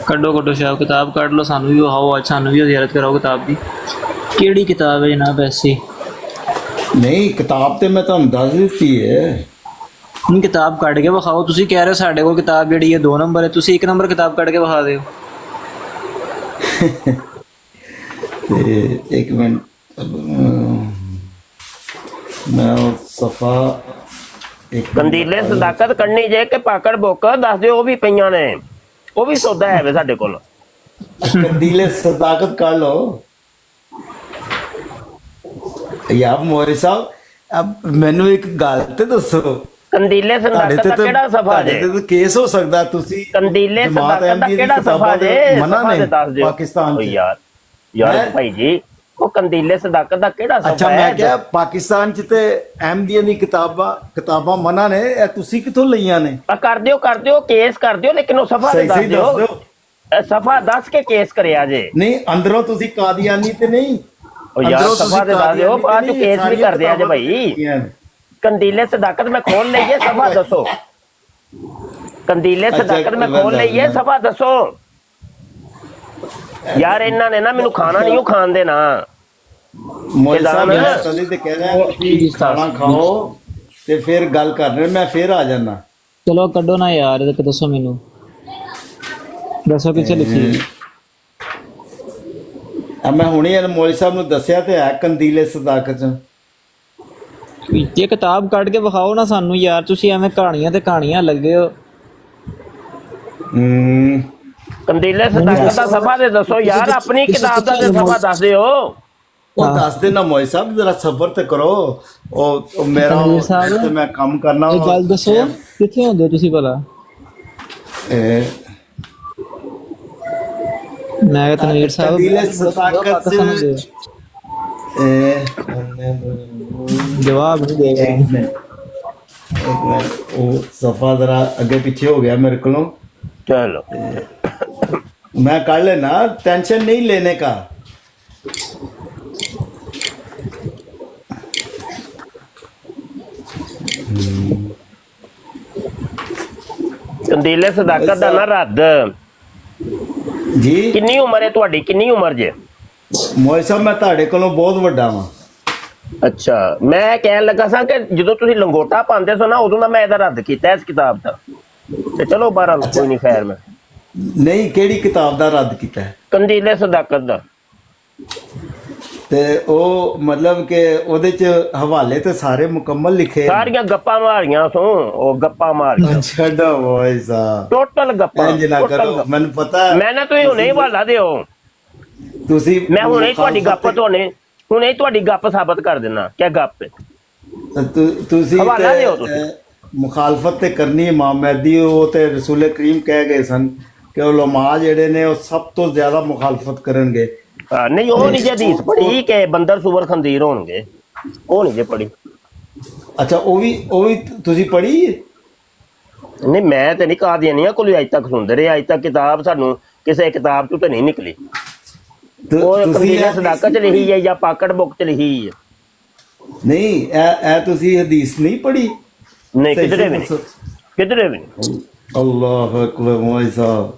ਕੱਢੋ ਸ਼ਾਹ ਕਿਤਾਬ ਕੱਢ ਲਓ, ਸਾਨੂੰ ਵੀ ਵਿਖਾਓ, ਅੱਜ ਸਾਨੂੰ ਵੀ ਜ਼ਿਆਰਤ ਕਰਾਓ ਕਿਤਾਬ ਦੀ। ਕਿਹੜੀ ਕਿਤਾਬ ਹੈ ਜਨਾਬ ਐਸੀ? ਨਹੀਂ ਕਿਤਾਬ ਤੇ ਮੈਂ ਤੁਹਾਨੂੰ ਦੱਸ ਦਿੱਤੀ ਹੈ। ਨਹੀਂ ਕਿਤਾਬ ਕੱਢ ਕੇ ਵਿਖਾਓ। ਤੁਸੀਂ ਕਹਿ ਰਹੇ ਹੋ ਸਾਡੇ ਕੋਲ ਕਿਤਾਬ ਜਿਹੜੀ ਹੈ 2 ਨੰਬਰ ਹੈ, ਤੁਸੀਂ 1 ਨੰਬਰ ਕਿਤਾਬ ਕੱਢ ਕੇ ਵਿਖਾ ਦਿਓ। ਤੇ ਇੱਕ ਮਿੰਟ ਮੈਂ ਸਫਾ ਕੰਦੀਲੇ ਸਦਾਕਤ ਕੱਢਣੀ ਜੇ ਕਿ ਪਾਕੜ ਬੁੱਕ ਦੱਸ ਦਿਓ, ਉਹ ਵੀ ਪਈਆਂ ਨੇ, ਉਹ ਵੀ ਸੌਦਾ ਹੈ ਵੇ ਸਾਡੇ ਕੋਲ। ਕੰਦੀਲੇ ਸਦਾਕਤ ਕਰ ਲਓ ਯਾਰ ਮੋਰੇ ਸਾਹਿਬ। ਅਬ ਮੈਨੂੰ ਇੱਕ ਗੱਲ ਤੇ ਦੱਸੋ, ਕੰਦੀਲੇ ਸਦਾਕਤ ਦਾ ਕਿਹੜਾ ਸਫਾ ਜੇ? ਤੇ ਕੇਸ ਹੋ ਸਕਦਾ। ਤੁਸੀਂ ਕੰਦੀਲੇ ਸਦਾਕਤ ਦਾ ਕਿਹੜਾ ਸਫਾ ਜੇ? ਮਨਾ ਨਹੀਂ ਦੱਸ ਦਿਓ ਪਾਕਿਸਤਾਨ ਚ। ਯਾਰ ਭਾਈ ਜੀ ਉਹ ਕੰਦੀਲੇ ਸਦਾਕਤ ਦਾ ਕਿਹੜਾ ਅੱਛਾ ਸਫਾ ਮੈਂ ਹੈ? ਕਿਹਾ ਪਾਕਿਸਤਾਨ ਚ ਤੇ ਅਹਿਮਦੀਆਂ ਦੀ ਕਿਤਾਬਾਂ ਮਨਾ ਨੇ, ਇਹ ਤੁਸੀਂ ਕਿੱਥੋਂ ਲਈਆਂ ਨੇ? ਕਰ ਦਿਓ ਕੇਸ ਕਰ ਦਿਓ, ਲੇਕਿਨ ਉਹ ਸਫਾ ਸਹੀ ਦੱਸ ਸਹੀ ਦੱਸ ਦਿਓ। ਦਿਓ। ਸਫਾ ਦੱਸ ਕੇ ਕੇਸ ਕਰਿਆ ਜੇ। ਨਹੀਂ ਅੰਦਰੋਂ ਤੁਸੀਂ ਕਾਦੀਆਨੀ ਤੇ ਨਹੀਂ? ਉਹ ਯਾਰ ਅੰਦਰੋਂ ਸਫਾ ਤੁਸੀਂ ਦੇ ਦੱਸ ਦਿਓ, ਕਾਦੀਆਨੀ ਬਾਅਦ ਤੇ ਚ ਨਹੀਂ, ਕੇਸ ਵੀ ਸਾਰੀਆਂ ਕਰਦੇ ਆ ਜੇ ਕਿਤਾਬਾਂ ਭਾਈ। ਲਿਖੀਆਂ ਨੇ। ਕੰਦੀਲੇ ਸਦਾਕਤ ਮੈਂ ਖੋਲ ਲਈਏ, ਸਫਾ ਦੱਸੋ। ਕੰਦੀਲੇ ਸਦਾਕਤ ਮੈਂ ਖੋਲ ਲਈਏ, ਸਫਾ ਦੱਸੋ। ਯਾਰ ਇਹਨਾਂ ਨੇ ਨਾ ਮੈਨੂੰ ਖਾਣਾ ਨਹੀਂ ਉਹ ਖਾਣ ਦੇਣਾ। ਮੌਲਵੀ ਸਾਹਿਬ ਇਹਦਾ ਮੈਂ ਤਦੇ ਤੇ ਕਹਿ ਰਿਹਾ ਤੁਸੀਂ ਖਾਣਾ ਖਾਓ ਤੇ ਫਿਰ ਗੱਲ ਕਰ ਰਹੇ, ਮੈਂ ਫਿਰ ਆ ਜਾਣਾ। ਚਲੋ ਕੱਢੋ ਨਾ ਯਾਰ, ਇਹ ਦੱਸੋ ਮੈਨੂੰ, ਦੱਸੋ ਕਿੱਥੇ ਲਿਖੀ? ਮੈਂ ਹੁਣੇ ਮੌਲਵੀ ਸਾਹਿਬ ਨੂੰ ਦੱਸਿਆ ਤੇ ਹੈ ਕੰਦੀਲੇ ਸਦਾਕਤ ਚ। ਇਹ ਕਿਤਾਬ ਕੱਢ ਕੇ ਵਿਖਾਓ ਨਾ ਸਾਨੂੰ ਯਾਰ, ਤੁਸੀਂ ਐਵੇਂ ਕਹਾਣੀਆਂ ਤੇ ਕਹਾਣੀਆਂ ਲੱਗੇ ਹੋ। ਕੰਦੀਲੇ ਸਦਾਕਤ ਦਾ ਸਫਾ ਦੇ ਦੱਸੋ ਯਾਰ, ਆਪਣੀ ਕਿਤਾਬ ਦਾ ਤੇ ਸਫਾ ਦੱਸ ਦਿਓ। ਉਹ ਦੱਸ ਦੇਣਾ ਮੌਲਵੀ ਸਾਹਿਬ, ਜਰਾ ਸਬਰ ਤੇ ਕਰੋ। ਉਹ ਮੇਰਾ ਤਨਵੀਰ ਸਾਹਿਬ, ਤੇ ਮੈਂ ਕੰਮ ਕਰਨਾ। ਇਹ ਗੱਲ ਦੱਸੋ ਕਿੱਥੇ ਹੁੰਦੇ ਹੋ ਤੁਸੀਂ ਭਲਾ? ਮੈਂ ਕਿਹਾ ਤਨਵੀਰ ਸਾਹਿਬ ਕੰਦੀਲੇ ਸਦਾਕਤ ਚ ਜਵਾਬ ਨਹੀਂ ਦੇ ਰਹੇ। ਉਹ ਸਫਾ ਜਰਾ ਅੱਗੇ ਪਿੱਛੇ ਹੋ ਗਿਆ मेरे को। ਚਲੋ मैं कर लेना, टेंशन नहीं लेने का। ਕੰਦੀਲੇ ਸਦਾਕਤ ਦਾ ਨਾ ਰੱਦ। जी ਕਿੰਨੀ ਉਮਰ ਹੈ ਤੁਹਾਡੀ, ਕਿੰਨੀ ਉਮਰ ਜੇ? ਮੌਲਵੀ ਸਾਹਿਬ ਮੈਂ ਤੁਹਾਡੇ ਕੋਲੋਂ ਬਹੁਤ ਵੱਡਾ ਵਾਂ। ਅੱਛਾ, ਮੈਂ ਕਹਿਣ ਲੱਗਾ ਸਾਂ ਕਿ ਜਦੋਂ ਤੁਸੀਂ ਲੰਗੋਟਾ ਪਾਉਂਦੇ ਸੋ ਨਾ, ਉਦੋਂ ਦਾ ਮੈਂ ਇਹਦਾ ਰੱਦ ਕੀਤਾ ਇਸ ਕਿਤਾਬ ਦਾ। ਤੇ ਚਲੋ ਬਾਹਰ ਕੋਈ ਨਹੀਂ, ਖੈਰ ਮੈਂ ਨਹੀਂ ਕਿਹੜੀ ਕਿਤਾਬ ਦਾ ਰੱਦ ਕੀਤਾ ਹੈ? ਕੰਦੀਲੇ ਸਦਾਕਤ ਦਾ। ਤੇ ਉਹ ਮਤਲਬ ਕਿ ਉਹਦੇ ਚ ਹਵਾਲੇ ਤੇ ਸਾਰੇ ਮੁਕੰਮਲ ਲਿਖੇ। ਸਾਰੀਆਂ ਗੱਪਾਂ ਮਾਰੀਆਂ ਸੋ, ਉਹ ਗੱਪਾਂ ਮਾਰੀਆਂ ਛੱਡੋ ਮੌਲਵੀ ਸਾਹਿਬ, ਟੋਟਲ ਗੱਪਾਂ। ਇੰਜ ਨਾ ਕਰੋ, ਮੈਨੂੰ ਪਤਾ ਹੈ ਮੈਂ ਨਾ ਤੁਸੀਂ ਹੁਣੇ ਹੀ ਹਵਾਲਾ ਦਿਓ, ਤੁਸੀਂ ਮੈਂ ਹੁਣੇ ਹੀ ਤੁਹਾਡੀ ਗੱਪ ਹੁਣੇ ਹੀ ਤੁਹਾਡੀ ਗੱਪ ਸਾਬਤ ਕਰ ਦੇਣਾ ਕਿ ਗੱਪ ਹੈ। ਤੁਸੀਂ ਹਵਾਲਾ ਦਿਓ ਤੁਸੀਂ। ਮੁਖਾਲਫਤ ਤੇ ਕਰਨੀ ਇਮਾਮ ਮਹਿਦੀ, ਉਹ ਤੇ ਰਸੂਲ ਕਰੀਮ ਕਹਿ ਗਏ ਸਨ ਕਿ ਉਲਮਾ ਜਿਹੜੇ ਨੇ ਉਹ ਸਭ ਤੋਂ ਜ਼ਿਆਦਾ ਮੁਖਾਲਫਤ ਕਰਨਗੇ। ਨਹੀਂ ਉਹ ਨਹੀਂ ਜੇ ਹਦੀਸ ਪੜ੍ਹੀ ਕਿ ਬੰਦਰ ਸੁਵਰ ਖੰਦੀਰ ਹੋਣਗੇ, ਉਹ ਨਹੀਂ ਜੇ ਪੜ੍ਹੀ। ਅੱਛਾ ਉਹ ਵੀ ਤੁਸੀਂ ਪੜ੍ਹੀ? ਨਹੀਂ ਮੈਂ ਤੇ ਨਹੀਂ ਕਾਦੀਆਨੀਆਂ ਕੋਲ ਅੱਜ ਤੱਕ ਸੁਣਦੇ ਰਹੇ, ਅੱਜ ਤੱਕ ਕਿਤਾਬ ਸਾਨੂੰ ਕਿਸੇ ਕਿਤਾਬ ਤੋਂ ਤੇ ਨਹੀਂ ਨਿਕਲੀ। ਉਹ ਕੰਦੀਲੇ ਸਦਾਕਤ ਚ ਲਿਖੀ ਹੈ ਜਾਂ ਪਾਕਟ ਬੁੱਕ ਚ ਲਿਖੀ ਹੈ? ਨਹੀਂ ਇਹ ਤੁਸੀਂ ਹਦੀਸ ਨਹੀਂ ਪੜ੍ਹੀ? ਨਹੀਂ ਕਿਧਰੇ ਵੀ ਨਹੀਂ, ਕਿਧਰੇ ਵੀ ਨਹੀਂ। ਅੱਲਾਹੁ ਅਕਬਰ। ਮੌਲਵੀ ਸਾਹਿਬ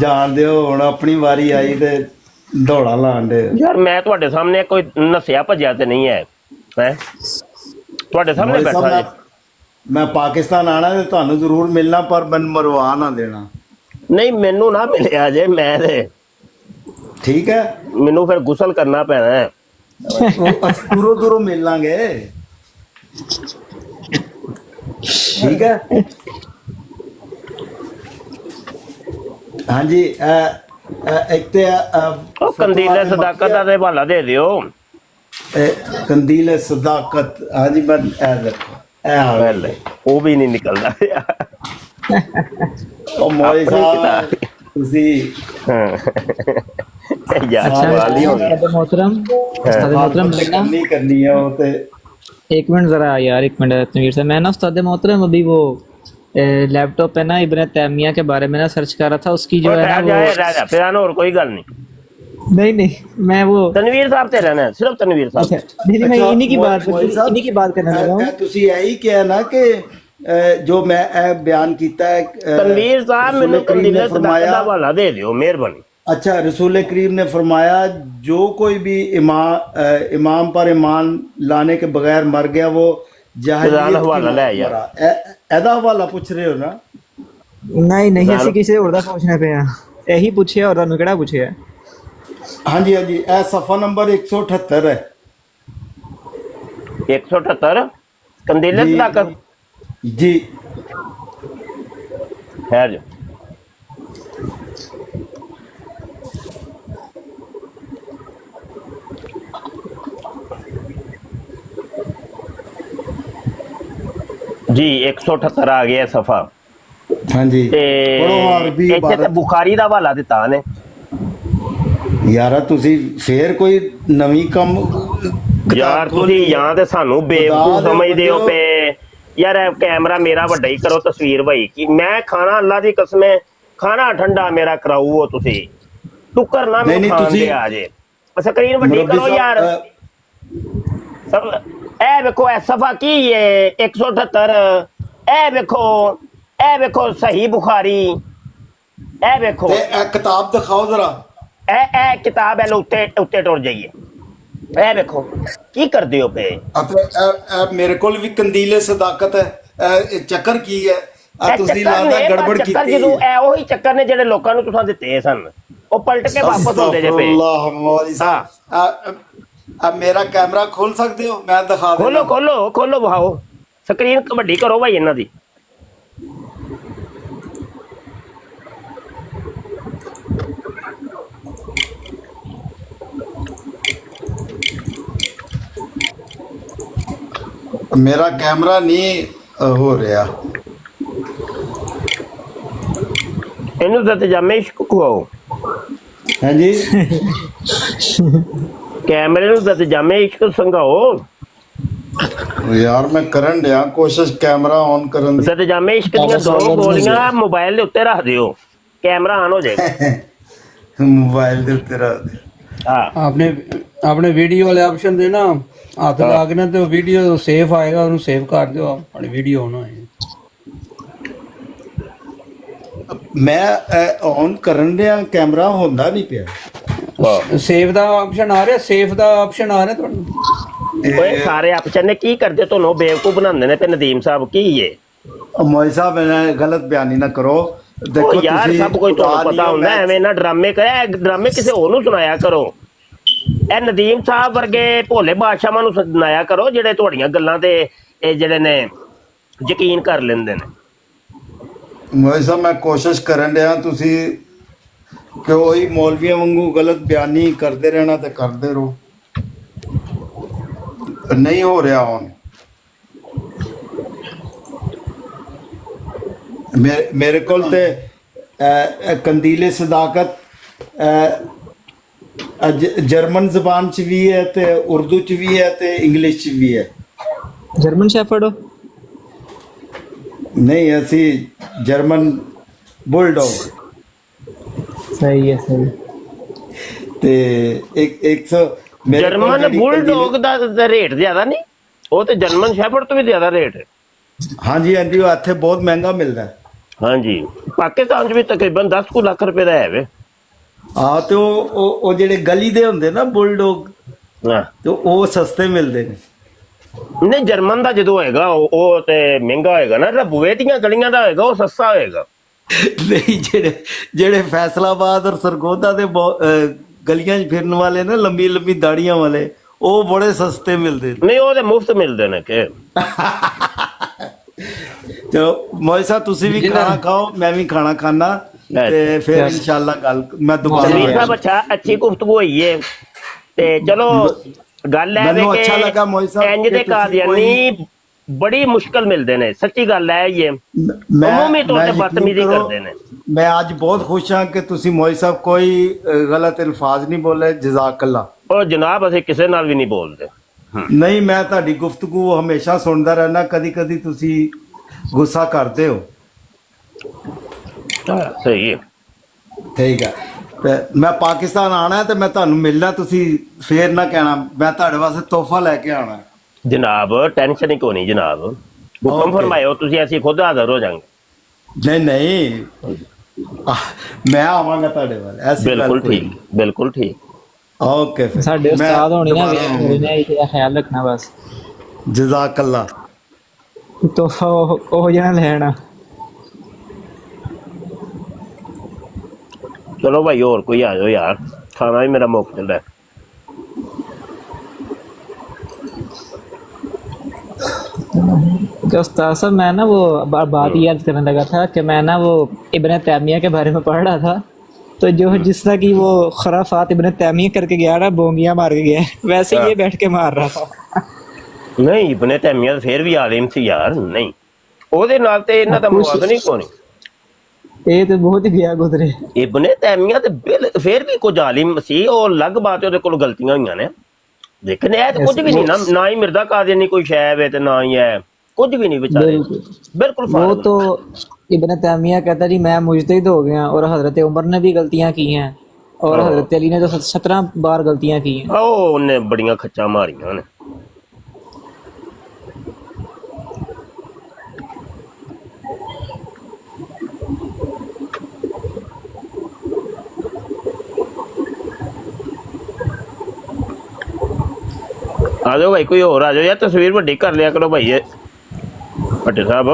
ਜਾਣਦੇ ਹੋ ਹੁਣ ਆਪਣੀ ਵਾਰੀ ਆਈ ਤੇ ਦੌੜਾ ਲਾਣ ਦੇ। ਯਾਰ ਮੈਂ ਤੁਹਾਡੇ ਸਾਹਮਣੇ ਕੋਈ ਨਸਿਆ ਭੱਜਿਆ ਤੇ ਨਹੀਂ ਹੈ, ਹੈ ਤੁਹਾਡੇ ਸਾਹਮਣੇ ਬੈਠਾ ਜੀ। ਮੈਂ ਪਾਕਿਸਤਾਨ ਆਣਾ ਤੇ ਤੁਹਾਨੂੰ ਜ਼ਰੂਰ ਮਿਲਣਾ, ਪਰ ਮੈਨੂੰ ਮਰਵਾ ਨਾ ਦੇਣਾ। ਨਹੀਂ ਮੈਨੂੰ ਨਾ ਮਿਲਿਆ ਜੇ, ਮੈਂ ਤੇ ਠੀਕ ਹੈ, ਮੈਨੂੰ ਫਿਰ ਗੁਸਲ ਕਰਨਾ ਪੈਣਾ ਹੈ। ਅਸੀਂ ਦੂਰੋਂ ਮਿਲ ਲਾਂਗੇ। ਠੀਕ ਹੈ ਹਾਂਜੀ। ਇੱਕ ਤੇ ਉਹ ਕੰਦੀਲੇ ਸਦਾਕਤ ਦਾ ਤੇ ਹਵਾਲਾ ਦੇ ਦਿਓ। ਕੰਦੀਲੇ ਸਦਾਕਤ, ਹਾਂਜੀ ਮੈਂ ਇਹ ਦੇਖੋ ਇਹ ਆ ਗਿਆ। ਲੈ, ਉਹ ਵੀ ਨਹੀਂ ਨਿਕਲਦਾ ਉਹ ਮੌਲਵੀ ਸਾਹਿਬ ਤੁਸੀਂ ਯਾਰ ਸਵਾਲ ही हो गया। उस्ताद मोहतरम करनी करनी है वो तो। एक मिनट जरा यार, एक मिनट तनवीर साहब, मैं ना उस्ताद मोहतरम अभी वो लैपटॉप पे ना इब्न तैमिया के बारे में ना सर्च कर रहा था, उसकी जो है ना वो फिर और कोई गल नहीं। नहीं मैं वो तनवीर साहब से रहना है, सिर्फ तनवीर साहब। नहीं मैं इन्हीं की बात करने लगा हूं। ਤੁਸੀਂ ਇਹੀ ਕਿਹਾ ਨਾ ਕਿ ਜੋ ਮੈਂ ਇਹ ਬਿਆਨ ਕੀਤਾ ਹੈ तनवीर साहब मैंने कंदीले सदाकत दा हवाला दे दियो मेहरबानी। अच्छा, रसूल करीम ने फरमाया जो कोई भी इमाम पर ईमान लाने के बगैर मर गया वो जाहिलियत हवाला ले यार। ਇਹਦਾ ਹਵਾਲਾ ਪੁੱਛ ਰਹੇ ਹੋ ਨਾ? नहीं ਅਸੀਂ ਕਿਸੇ ਹੋਰ ਦਾ ਪੁੱਛਣਾ ਪਿਆ, ਇਹੀ ਪੁੱਛਿਆ ਹੋਰ ਤੁਹਾਨੂੰ ਕਿਹੜਾ ਪੁੱਛਿਆ? ਹਾਂਜੀ ਹਾਂਜੀ, ਇਹ ਸਫਾ ਨੰਬਰ 178 ਹੈ। 178 कंदीले सदाकत जी। खैर जो जी 178 आ गया सफा। हाँ जी, ਤੇ ਇੱਥੇ ਤੇ ਬੁਖਾਰੀ ਦਾ ਹਵਾਲਾ ਦਿੱਤਾ ਨੇ। ਯਾਰਾ ਤੁਸੀਂ ਫੇਰ ਕੋਈ ਨਵੀਂ ਕੰਮ ਯਾਰ ਤੁਸੀਂ ਜਾਂ ਤੇ ਸਾਨੂੰ ਬੇਵਕੂਫ ਸਮਝਦੇ ਹੋ ਪਏ ਯਾਰ। ਇਹ ਕੈਮਰਾ ਮੇਰਾ ਵੱਡਾ ਹੀ ਕਰੋ, ਤਸਵੀਰ ਭਾਈ ਕਿ ਮੈਂ ਖਾਣਾ ਅੱਲਾ ਦੀ ਕਸਮੇ ਖਾਣਾ ਠੰਡਾ ਮੇਰਾ ਕਰਾਊ ਤੁਸੀਂ ਟੁੱਕਰ ਨਾ ਮੈਨੂੰ ਖਾਣ ਦੇ ਆ ਜੇ। ਸਕਰੀਨ ਵੱਡੀ ਕਰੋ ਯਾਰ। ਸਭ ਇਹ ਵੇਖੋ ਇਹ ਸਫਾ ਕੀ ਹੈ 178। ਇਹ ਵੇਖੋ ਸਹੀ ਬੁਖਾਰੀ। ਇਹ ਵੇਖੋ ਤੇ ਇਹ ਕਿਤਾਬ ਦਿਖਾਓ ਜ਼ਰਾ। ਇਹ ਕਿਤਾਬ ਹੈ ਉੱਤੇ ਟੁਰ ਜਾਈਏ। ਇਹ ਵੇਖੋ ਕੀ ਕਰਦੇ ਹੋ ਪਏ। ਅਤੇ ਇਹ ਮੇਰੇ ਕੋਲ ਵੀ ਕੰਦੀਲੇ ਸਦਾਕਤ ਹੈ। ਇਹ ਚੱਕਰ ਕੀ ਹੈ? ਤੁਸੀਂ ਲੱਗਦਾ ਗੜਬੜ ਕੀਤੀ। ਜਦੋਂ ਇਹ ਉਹੀ ਚੱਕਰ ਨੇ ਜਿਹੜੇ ਲੋਕਾਂ ਨੂੰ ਤੁਸੀਂ ਦਿੱਤੇ ਸਨ, ਉਹ ਪਲਟ ਕੇ ਵਾਪਸ ਹੁੰਦੇ ਜੇ ਪਏ। ਅੱਲਾਹ ਮੌਲੀ ਸਾਹਿਬ ਮੇਰਾ ਕੈਮਰਾ ਖੋਲ ਸਕਦੇ ਹੋ? ਮੈਂ ਦਿਖਾ ਦਿੰਦਾ। ਖੋਲੋ ਵਿਖਾਓ। ਸਕਰੀਨ ਵੱਡੀ ਕਰੋ ਭਾਈ ਇਹਨਾਂ ਦੀ। ਮੇਰਾ ਕੈਮਰਾ ਨਹੀਂ ਹੋ ਰਿਹਾ। ਇਹਨੂੰ ਤਾਂ ਤਜਾਮੇ ਇਸ਼ਕ ਖਵਾਓ। ਹਾਂਜੀ ਕੈਮਰੇ ਨੂੰ ਤਾਂ ਤਜਾਮੇ ਇਸ਼ਕ ਸੰਘਾਓ। ਯਾਰ ਮੈਂ ਕਰਨ ਡਿਆ ਕੋਸ਼ਿਸ਼ ਕੈਮਰਾ ਔਨ ਕਰਨ ਦੀ। ਤਜਾਮੇ ਇਸ਼ਕ ਦੀਆਂ 2 ਗੋਲੀਆਂ ਮੋਬਾਈਲ ਦੇ ਉੱਤੇ ਰੱਖ ਦਿਓ, ਕੈਮਰਾ ਆਨ ਹੋ ਜਾਏਗਾ। ਮੋਬਾਈਲ ਦੇ ਉੱਤੇ ਰੱਖ ਦੇ। ਹਾਂ ਆਪਣੇ ਵੀਡੀਓ ਵਾਲੇ ਆਪਸ਼ਨ ਦੇ ਨਾ ਹੱਥ ਲਾ ਕੇ ਨਾ ਤੇ ਵੀਡੀਓ ਸੇਫ ਆਏਗਾ, ਉਹਨੂੰ ਸੇਵ ਕਰ ਦਿਓ। ਆਪਣੀ ਵੀਡੀਓ ਆਨ ਹੋਏ ਮੈਂ ਔਨ ਕਰਨ ਡਿਆ ਕੈਮਰਾ ਹੁੰਦਾ ਨਹੀਂ ਪਿਆ। ਸੇਵ ਦਾ ਆਪਸ਼ਨ ਆ ਰਿਹਾ, ਸੇਫ ਦਾ ਆਪਸ਼ਨ ਆ ਰਿਹਾ ਤੁਹਾਨੂੰ। ਓਏ ਸਾਰੇ ਆਪਸ਼ਨ ਨੇ ਕੀ ਕਰਦੇ ਤੁਹਾਨੂੰ ਬੇਵਕੂਫ ਬਣਾਉਂਦੇ ਨੇ। ਤੇ ਨਦੀਮ ਸਾਹਿਬ ਕੀ ਏ ਮੋਈ ਸਾਹਿਬ ਇਹਨਾਂ ਗਲਤ ਬਿਆਨੀ ਨਾ ਕਰੋ। ਦੇਖੋ ਯਾਰ ਸਭ ਕੁਝ ਤੁਹਾਨੂੰ ਪਤਾ ਹੁੰਦਾ। ਐਵੇਂ ਨਾ ਡਰਾਮੇ ਕਰਿਆ, ਡਰਾਮੇ ਕਿਸੇ ਹੋਰ ਨੂੰ ਸੁਣਾਇਆ ਕਰੋ। ਇਹ ਨਦੀਮ ਸਾਹਿਬ ਵਰਗੇ ਭੋਲੇ ਬਾਦਸ਼ਾਹਾਂ ਨੂੰ ਸੁਣਾਇਆ ਕਰੋ ਜਿਹੜੇ ਤੁਹਾਡੀਆਂ ਗੱਲਾਂ ਤੇ ਇਹ ਜਿਹੜੇ ਨੇ ਯਕੀਨ ਕਰ ਲੈਂਦੇ ਨੇ। ਮੋਈ ਸਾਹਿਬ ਮੈਂ ਕੋਸ਼ਿਸ਼ ਕਰਨ ਡਿਆ, ਤੁਸੀਂ ਕਿ ਉਹੀ ਮੌਲਵੀਆਂ ਵਾਂਗੂ ਗਲਤ ਬਿਆਨੀ ਕਰਦੇ ਰਹਿਣਾ ਤੇ ਕਰਦੇ ਰਹੋ। ਨਹੀਂ ਹੋ ਰਿਹਾ ਹੁਣ। ਮੇਰੇ ਕੋਲ ਤੇ ਕੰਦੀਲੇ ਸਦਾਕਤ ਜਰਮਨ ਜ਼ਬਾਨ ਚ ਵੀ ਹੈ ਤੇ ਉਰਦੂ ਚ ਵੀ ਹੈ ਤੇ ਇੰਗਲਿਸ਼ ਚ ਵੀ ਹੈ। ਜਰਮਨ ਸ਼ੈਫਰਡ ਨਹੀਂ ਅਸੀਂ ਜਰਮਨ ਬੁਲਡੌਗ। ਸਹੀ ਹੈ ਸਹੀ। ਤੇ ਇੱਕ ਜਰਮਨ ਬੁਲਡੌਗ ਦਾ ਰੇਟ ਜ਼ਿਆਦਾ ਨਹੀਂ, ਉਹ ਤੇ ਜਰਮਨ ਸ਼ੈਫਰਡ ਤੋਂ ਵੀ ਜ਼ਿਆਦਾ ਰੇਟ ਹੈ। ਹਾਂਜੀ ਹਾਂਜੀ ਉਹ ਇੱਥੇ ਬਹੁਤ ਮਹਿੰਗਾ ਮਿਲਦਾ ਹੈ। ਹਾਂਜੀ ਪਾਕਿਸਤਾਨ 'ਚ ਵੀ ਤਕਰੀਬਨ 10 ਲੱਖ ਰੁਪਏ ਦਾ ਹੈ ਵੇ। ਹਾਂ ਤੇ ਉਹ ਜਿਹੜੇ ਗਲੀ ਦੇ ਹੁੰਦੇ ਨਾ ਬੁਲਡੌਗ ਹਾਂ ਤੇ ਉਹ ਸਸਤੇ ਮਿਲਦੇ ਨੇ। ਨਹੀਂ ਜਰਮਨ ਦਾ ਜਦੋਂ ਹੋਏਗਾ ਉਹ ਤੇ ਮਹਿੰਗਾ ਹੋਏਗਾ ਨਾ। ਰਬੂਏ ਦੀਆਂ ਗਲੀਆਂ ਦਾ ਹੋਏਗਾ ਉਹ ਸਸਤਾ ਹੋਏਗਾ। ਨਹੀਂ ਜਿਹੜੇ ਫੈਸਲਾਬਾਦ ਔਰ ਸਰਗੋਦਾ ਦੇ ਗਲੀਆਂ 'ਚ ਫਿਰਨ ਵਾਲੇ ਨਾ ਲੰਬੀ ਲੰਬੀ ਦਾੜੀਆਂ ਵਾਲੇ ਉਹ ਬੜੇ ਸਸਤੇ ਮਿਲਦੇ ਨੇ। ਨਹੀਂ ਉਹ ਤੇ ਮੁਫਤ ਮਿਲਦੇ ਨੇ ਕਿ। ਚਲੋ ਮੋਈ ਸਾਹਿਬ ਤੁਸੀਂ ਵੀ ਖਾਣਾ ਖਾਓ, ਮੈਂ ਵੀ ਖਾਣਾ ਖਾਣਾ ਤੇ ਫਿਰ ਇਨਸ਼ਾਅੱਲਾ ਗੱਲ ਮੈਂ ਦੁਬਾਰਾ। ਅੱਛਾ ਅੱਛੀ ਗੁਫ਼ਤਗੂ ਹੋਈ ਏ ਤੇ ਚਲੋ ਗੱਲ ਹੈ ਮੈਨੂੰ ਅੱਛਾ ਲੱਗਾ ਮੋਈ ਸਾਹਿਬ ਇੰਜ ਦੇ ਕਾਦੀਆਨੀ ਬੜੀ ਮੁਸ਼ਕਲ ਮਿਲਦੇ ਨੇ। ਸੱਚੀ ਗੱਲ ਹੈ ਇਹ ਉਮੂਮੀ ਤੌਰ ਤੇ ਬਦਤਮੀਜ਼ੀ ਕਰਦੇ ਨੇ। ਮੈਂ ਅੱਜ ਬਹੁਤ ਖੁਸ਼ ਹਾਂ ਕਿ ਤੁਸੀਂ ਮੋਈ ਸਾਹਿਬ ਕੋਈ ਗਲਤ ਅਲਫਾਜ਼ ਨਹੀਂ ਬੋਲੇ। ਜਜ਼ਾਕੱਲਾ। ਉਹ ਜਨਾਬ ਅਸੀਂ ਕਿਸੇ ਨਾਲ ਵੀ ਨਹੀਂ ਬੋਲਦੇ। ਨਹੀਂ ਮੈਂ ਤੁਹਾਡੀ ਗੁਫ਼ਤਗੂ ਹਮੇਸ਼ਾ ਸੁਣਦਾ ਰਹਿਣਾ। ਕਦੀ ਕਦੀ ਤੁਸੀਂ ਗੁੱਸਾ ਕਰਦੇ ਹੋ। ਸਹੀ ਹੈ ਠੀਕ ਹੈ ਤੇ ਮੈਂ ਪਾਕਿਸਤਾਨ ਆਣਾ ਤੇ ਮੈਂ ਤੁਹਾਨੂੰ ਮਿਲਣਾ। ਤੁਸੀਂ ਫੇਰ ਨਾ ਕਹਿਣਾ ਮੈਂ ਤੁਹਾਡੇ ਵਾਸਤੇ ਤੋਹਫਾ ਲੈ ਕੇ ਆਣਾ। ਜਨਾਬ ਟੈਨਸ਼ਨ ਹੀ ਕੋਈ ਨਹੀਂ ਜਨਾਬ, ਹੁਕਮ ਫਰਮਾਇਓ ਤੁਸੀਂ, ਅਸੀਂ ਖੁਦ ਹਾਜ਼ਰ ਹੋ ਜਾਵਾਂਗੇ। ਨਹੀਂ ਮੈਂ ਆਵਾਂਗਾ ਤੁਹਾਡੇ ਵੱਲ। ਐਸੀ ਗੱਲ ਬਿਲਕੁਲ ਕੋਈ ਠੀਕ ਬਿਲਕੁਲ ਠੀਕ। ਓਕੇ ਫਿਰ ਸਾਡੇ ਉਸਤਾਦ ਹੋਣੀ ਨਾ ਨੇ ਇਹਦਾ ਖਿਆਲ ਰੱਖਣਾ ਬਸ। ਜਜ਼ਾਕੱਲਾ। ਤੋਹਫਾ ਉਹ ਜਿਹੜਾ ਲੈਣਾ। ਚਲੋ ਭਾਈ ਹੋਰ ਕੋਈ ਆ ਜਾਓ ਯਾਰ, ਖਾਣਾ ਵੀ ਮੇਰਾ ਮੁੱਕ ਜਾਂਦਾ। उस्ताद साहब मैं ना वो बात याद करने लगा था कि मैं ना वो इब्न तैमिया के बारे में पढ़ रहा था। तो जो जिस तरह की वो खराफात इब्न तैमिया करके गया ना, बोंगियां मार के गया, वैसे ये बैठ के मार रहा था। नहीं इब्न तैमिया फिर भी आलिम सी यार। नहीं ਉਹਦੇ ਨਾਲ ਤੇ ਇਹਨਾਂ ਦਾ ਮੁਆਦ ਨਹੀਂ ਕੋਈ। ये तो बहुत ही गया गुजरे। ਇਬਨ ਤੈਮੀਆ ਤੇ ਫਿਰ ਵੀ ਕੁਝ ਆਲਿਮ ਸੀ, ਉਹ ਅਲੱਗ ਬਾਤ ਹੈ, ਉਹਦੇ ਕੋਲ ਗਲਤੀਆਂ ਹੋਈਆਂ ਨੇ ਲੇਕਿਨ ਇਹ ਤਾਂ ਕੁਝ ਵੀ ਨਹੀਂ ਨਾ ਹੀ ਮਿਰਜ਼ਾ ਕਾਦੀਆਨੀ ਕੋਈ ਸ਼ੈ ਵੇ ਤੇ ਨਾ ਹੀ ਹੈ ਕੁਝ भी नहीं बेचारे, बिल्कुल वो तो इब्न तैमिया कहता जी मैं मुजतहिद हो गया, और हजरत उमर ने भी गलतियां की हैं, और हजरत अली ने तो 17 बार गलतियां की हैं। ਉਹਨੇ ਬੜੀਆਂ ਖੱਚਾਂ ਮਾਰੀਆਂ ਨੇ। ਆ ਜਾਓ ਭਾਈ, ਕੋਈ ਹੋਰ ਆ ਜਾਓ ਯਾਰ, ਤਸਵੀਰ ਵੱਡੀ ਕਰ ਲਿਆ ਕਰੋ ਭਾਈ ਭੱਟੇ ਸਾਹਿਬ।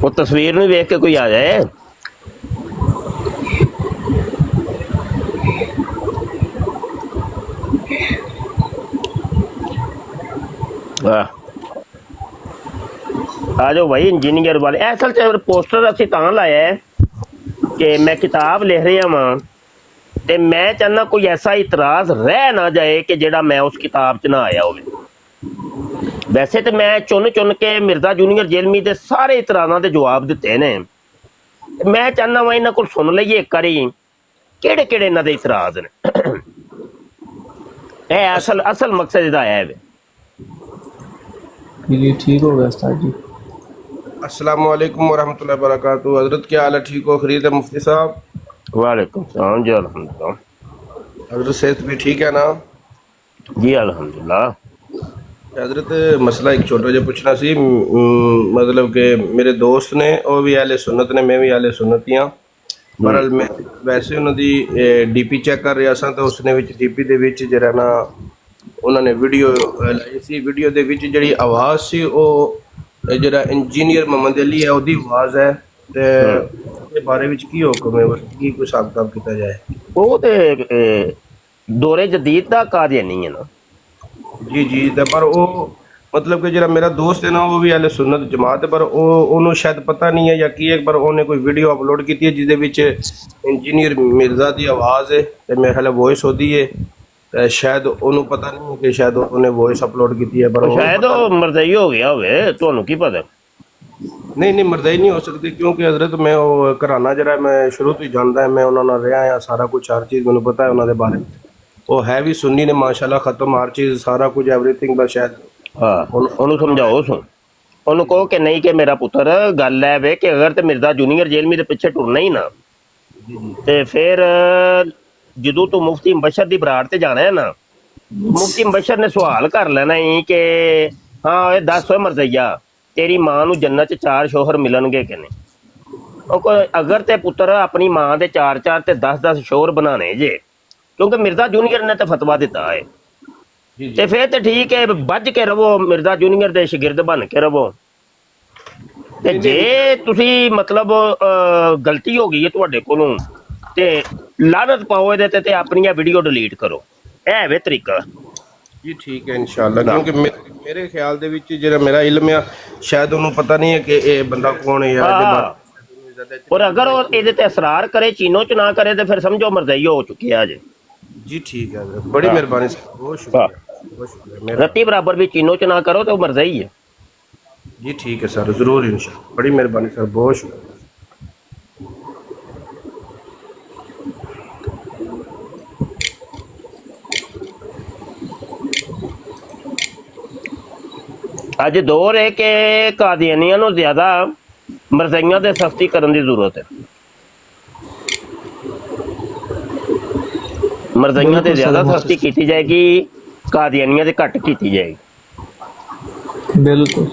ਉਹ ਤਸਵੀਰ ਨੂੰ ਵੇਖ ਕੇ ਕੋਈ ਆ ਜਾਏ। ਆ ਜਾਓ ਭਾਈ ਇੰਜੀਨੀਅਰ ਵਾਲੇ। ਅਸਲ 'ਚ ਪੋਸਟਰ ਅਸੀਂ ਤਾਂ ਲਾਇਆ ਹੈ ਕਿ ਮੈਂ ਕਿਤਾਬ ਲਿਖ ਰਿਹਾ ਵਾਂ ਤੇ ਮੈਂ ਚਾਹੁੰਦਾ ਕੋਈ ਐਸਾ ਇਤਰਾਜ਼ ਰਹਿ ਨਾ ਜਾਏ ਕਿ ਜਿਹੜਾ ਮੈਂ ਉਸ ਕਿਤਾਬ 'ਚ ਨਾ ਆਇਆ ਹੋਵੇ। ਵੈਸੇ ਤੇ ਮੈਂ ਚੁਣ ਕੇ ਮਿਰਜ਼ਾ ਜੂਨੀਅਰ ਜੇਲਮੀ ਦੇ ਸਾਰੇ ਇਤਰਾਜ਼ਾਂ ਦੇ ਜਵਾਬ ਦਿੱਤੇ ਨੇ। ਮੈਂ ਚਾਹੁੰਦਾ ਵਾਂ ਇਹਨਾਂ ਕੋਲ ਸੁਣ ਲਈਏ ਇੱਕ ਵਾਰੀ ਕਿਹੜੇ ਕਿਹੜੇ ਇਹਨਾਂ ਦੇ ਇਤਰਾਜ਼ ਨੇ। ਇਹ ਅਸਲ ਮਕਸਦ ਇਹਦਾ ਹੈ। ये ठीक हो गया उस्ताद जी। अस्सलाम वालेकुम वरहमतुल्लाहि वबरकातुहू। हजरत क्या हाल है, ठीक हो, खैरियत है मुफ्ती साहब? वालेकुम सलाम जी, अल्हम्दुलिल्लाह। हजरत सेहत भी ठीक है ना? जी अल्हम्दुलिल्लाह। हजरत मसला एक छोटा जिहा पुछना सी, मतलब कि मेरे दोस्त ने वो भी अहले सुन्नत ने, मैं भी अहले सुन्नत ही हाँ, पर मैं वैसे उन्हों दी डीपी चेक कर रहा सा तो उसने डीपी दे विच जरा ना उन्होंने वीडियो लाई सी। वीडियो दे विच जिहड़ी आवाज़ सी वो जरा इंजीनियर मोहम्मद अली है उसकी आवाज़ है, ते उसके बारे विच की हुक्म है, की कोई हिसाब किताब किया जाए? ਉਹ ਤੇ ਦੌਰੇ ਜਦੀਦ ਦਾ ਕਾਦੀਆਨੀ है ना। जी जी, ते पर वो मतलब कि जरा मेरा दोस्त है ना वो भी अहले सुन्नत जमात है, पर ਉਹਨੂੰ शायद पता नहीं है या की है, पर ਉਹਨੇ कोई वीडियो अपलोड की है जिसदे विच इंजीनियर मिर्जा की आवाज़ है ते मेरे ख्याल वॉइस होती है, ਤੇ ਸ਼ਾਇਦ ਉਹਨੂੰ ਪਤਾ ਨਹੀਂ ਕਿ ਸ਼ਾਇਦ ਉਹਨੇ ਵੌਇਸ ਅਪਲੋਡ ਕੀਤੀ ਹੈ, ਪਰ ਸ਼ਾਇਦ ਉਹ ਮਰਜ਼ਈ ਹੋ ਗਿਆ ਹੋਵੇ, ਤੁਹਾਨੂੰ ਕੀ ਪਤਾ। ਨਹੀਂ ਮਰਜ਼ਈ ਨਹੀਂ ਹੋ ਸਕਦੀ, ਕਿਉਂਕਿ ਹਜ਼ਰਤ ਮੈਂ ਉਹ ਘਰਾਨਾ ਜਿਹੜਾ ਮੈਂ ਸ਼ੁਰੂ ਤੋਂ ਹੀ ਜਾਣਦਾ ਹੈ, ਮੈਂ ਉਹਨਾਂ ਨਾਲ ਰਿਹਾ ਹਾਂ, ਸਾਰਾ ਕੁਝ ਹਰ ਚੀਜ਼ ਮੈਨੂੰ ਪਤਾ ਹੈ ਉਹਨਾਂ ਦੇ ਬਾਰੇ। ਉਹ ਹੈ ਵੀ ਸੁੰਨੀ ਨੇ ਮਾਸ਼ਾਅੱਲਾ, ਖਤਮ ਹਰ ਚੀਜ਼ ਸਾਰਾ ਕੁਝ ਐਵਰੀਥਿੰਗ, ਬਸ ਸ਼ਾਇਦ ਹਾਂ ਉਹਨੂੰ ਸਮਝਾਓ, ਉਹਨੂੰ ਕਹੋ ਕਿ ਨਹੀਂ ਕਿ ਮੇਰਾ ਪੁੱਤਰ ਗੱਲ ਹੈ ਵੇ ਕਿ ਅਗਰ ਤੇ ਮਿਰਜ਼ਾ ਜੂਨੀਅਰ ਜੇਲਮੀ ਦੇ ਪਿੱਛੇ ਟੁਰਨਾ ਹੀ ਨਾ ਤੇ ਫਿਰ ਜਦੋਂ ਤੂੰ ਮੁਫਤੀ ਮੁਬਸ਼ਰ ਦੀ ਬਰਾੜ ਤੇ ਜਾਣਾ ਹੈ ਨਾ, ਮੁਫਤੀ ਮੁਬਸ਼ਰ ਨੇ ਸਵਾਲ ਕਰ ਲੈਣਾ ਹੀ ਕਿ ਹਾਂ ਇਹ ਦੱਸ ਓਏ ਮਰਜ਼ਈਆ ਤੇਰੀ ਮਾਂ ਨੂੰ ਜੰਨਤ 'ਚ 4 ਸ਼ੋਹਰ ਮਿਲਣਗੇ ਕਿ ਨਹੀਂ। ਉਹ ਕੋਈ ਅਗਰ ਤੇ ਪੁੱਤਰ ਆਪਣੀ ਮਾਂ ਦੇ 4 ਤੇ 10 ਸ਼ੋਹਰ ਬਣਾਣੇ ਜੇ, ਕਿਉਂਕਿ ਮਿਰਜ਼ਾ ਜੂਨੀਅਰ ਨੇ ਤਾਂ ਫਤਵਾ ਦਿੱਤਾ ਹੈ, ਤੇ ਫਿਰ ਤੇ ਠੀਕ ਹੈ ਬੱਝ ਕੇ ਰਵੋ, ਮਿਰਜ਼ਾ ਜੂਨੀਅਰ ਦੇ ਸ਼ਾਗਿਰਦ ਬਣ ਕੇ ਰਵੋ। ਤੇ ਜੇ ਤੁਸੀਂ ਮਤਲਬ ਗਲਤੀ ਹੋ ਗਈ ਹੈ ਤੁਹਾਡੇ ਕੋਲੋਂ ਤੇ ਲਾਨਤ ਪਾਓ ਇਹਦੇ ਤੇ ਆਪਣੀਆਂ ਵੀਡੀਓ ਡਿਲੀਟ ਕਰੋ, ਇਹ ਵੇ ਤਰੀਕਾ। ਜੀ ਠੀਕ ਹੈ ਇਨਸ਼ਾਅੱਲਾ, ਕਿਉਂਕਿ ਮੇਰੇ ਖਿਆਲ ਦੇ ਵਿੱਚ ਜਿਹੜਾ ਮੇਰਾ ਇਲਮ ਆ ਸ਼ਾਇਦ ਉਹਨੂੰ ਪਤਾ ਨਹੀਂ ਹੈ ਕਿ ਇਹ ਬੰਦਾ ਕੌਣ ਹੈ ਯਾਰ। ਔਰ ਅਗਰ ਉਹ ਇਹਦੇ ਤੇ ਇਸਰਾਰ ਕਰੇ, ਚੀਨੋ ਚ ਨਾ ਕਰੇ, ਤੇ ਫਿਰ ਸਮਝੋ ਮਰਜ਼ਈ ਹੋ ਚੁੱਕੀ ਹੈ ਜੀ। ਜੀ ਠੀਕ ਹੈ, ਬੜੀ ਮਿਹਰਬਾਨੀ ਸਰ, ਬਹੁਤ ਸ਼ੁਕਰੀਆ, ਬਹੁਤ ਸ਼ੁਕਰੀਆ। ਰੱਤੀ ਬਰਾਬਰ ਵੀ ਚੀਨੋ ਚ ਨਾ ਕਰੋ ਤੇ ਉਹ ਮਰਜ਼ਈ ਹੈ। जी ठीक है सर, ज़रूर इंशाअल्लाह, बड़ी मेहरबानी सर, बहुत शुक्रिया। ਅੱਜ ਦੌਰ ਹੈ ਕਿ ਕਾਦੀਆਨੀਆਂ ਨੂੰ ਜ਼ਿਆਦਾ ਮਰਜ਼ਈਆਂ ਦੇ ਸਖਤੀ ਕਰਨ ਦੀ ਜ਼ਰੂਰਤ ਹੈ। ਮਰਜ਼ਈਆਂ ਤੇ ਜ਼ਿਆਦਾ ਸਖਤੀ ਕੀਤੀ ਜਾਏਗੀ, ਕਾਦੀਆਨੀਆਂ ਤੇ ਘੱਟ ਕੀਤੀ ਜਾਏਗੀ। बिल्कुल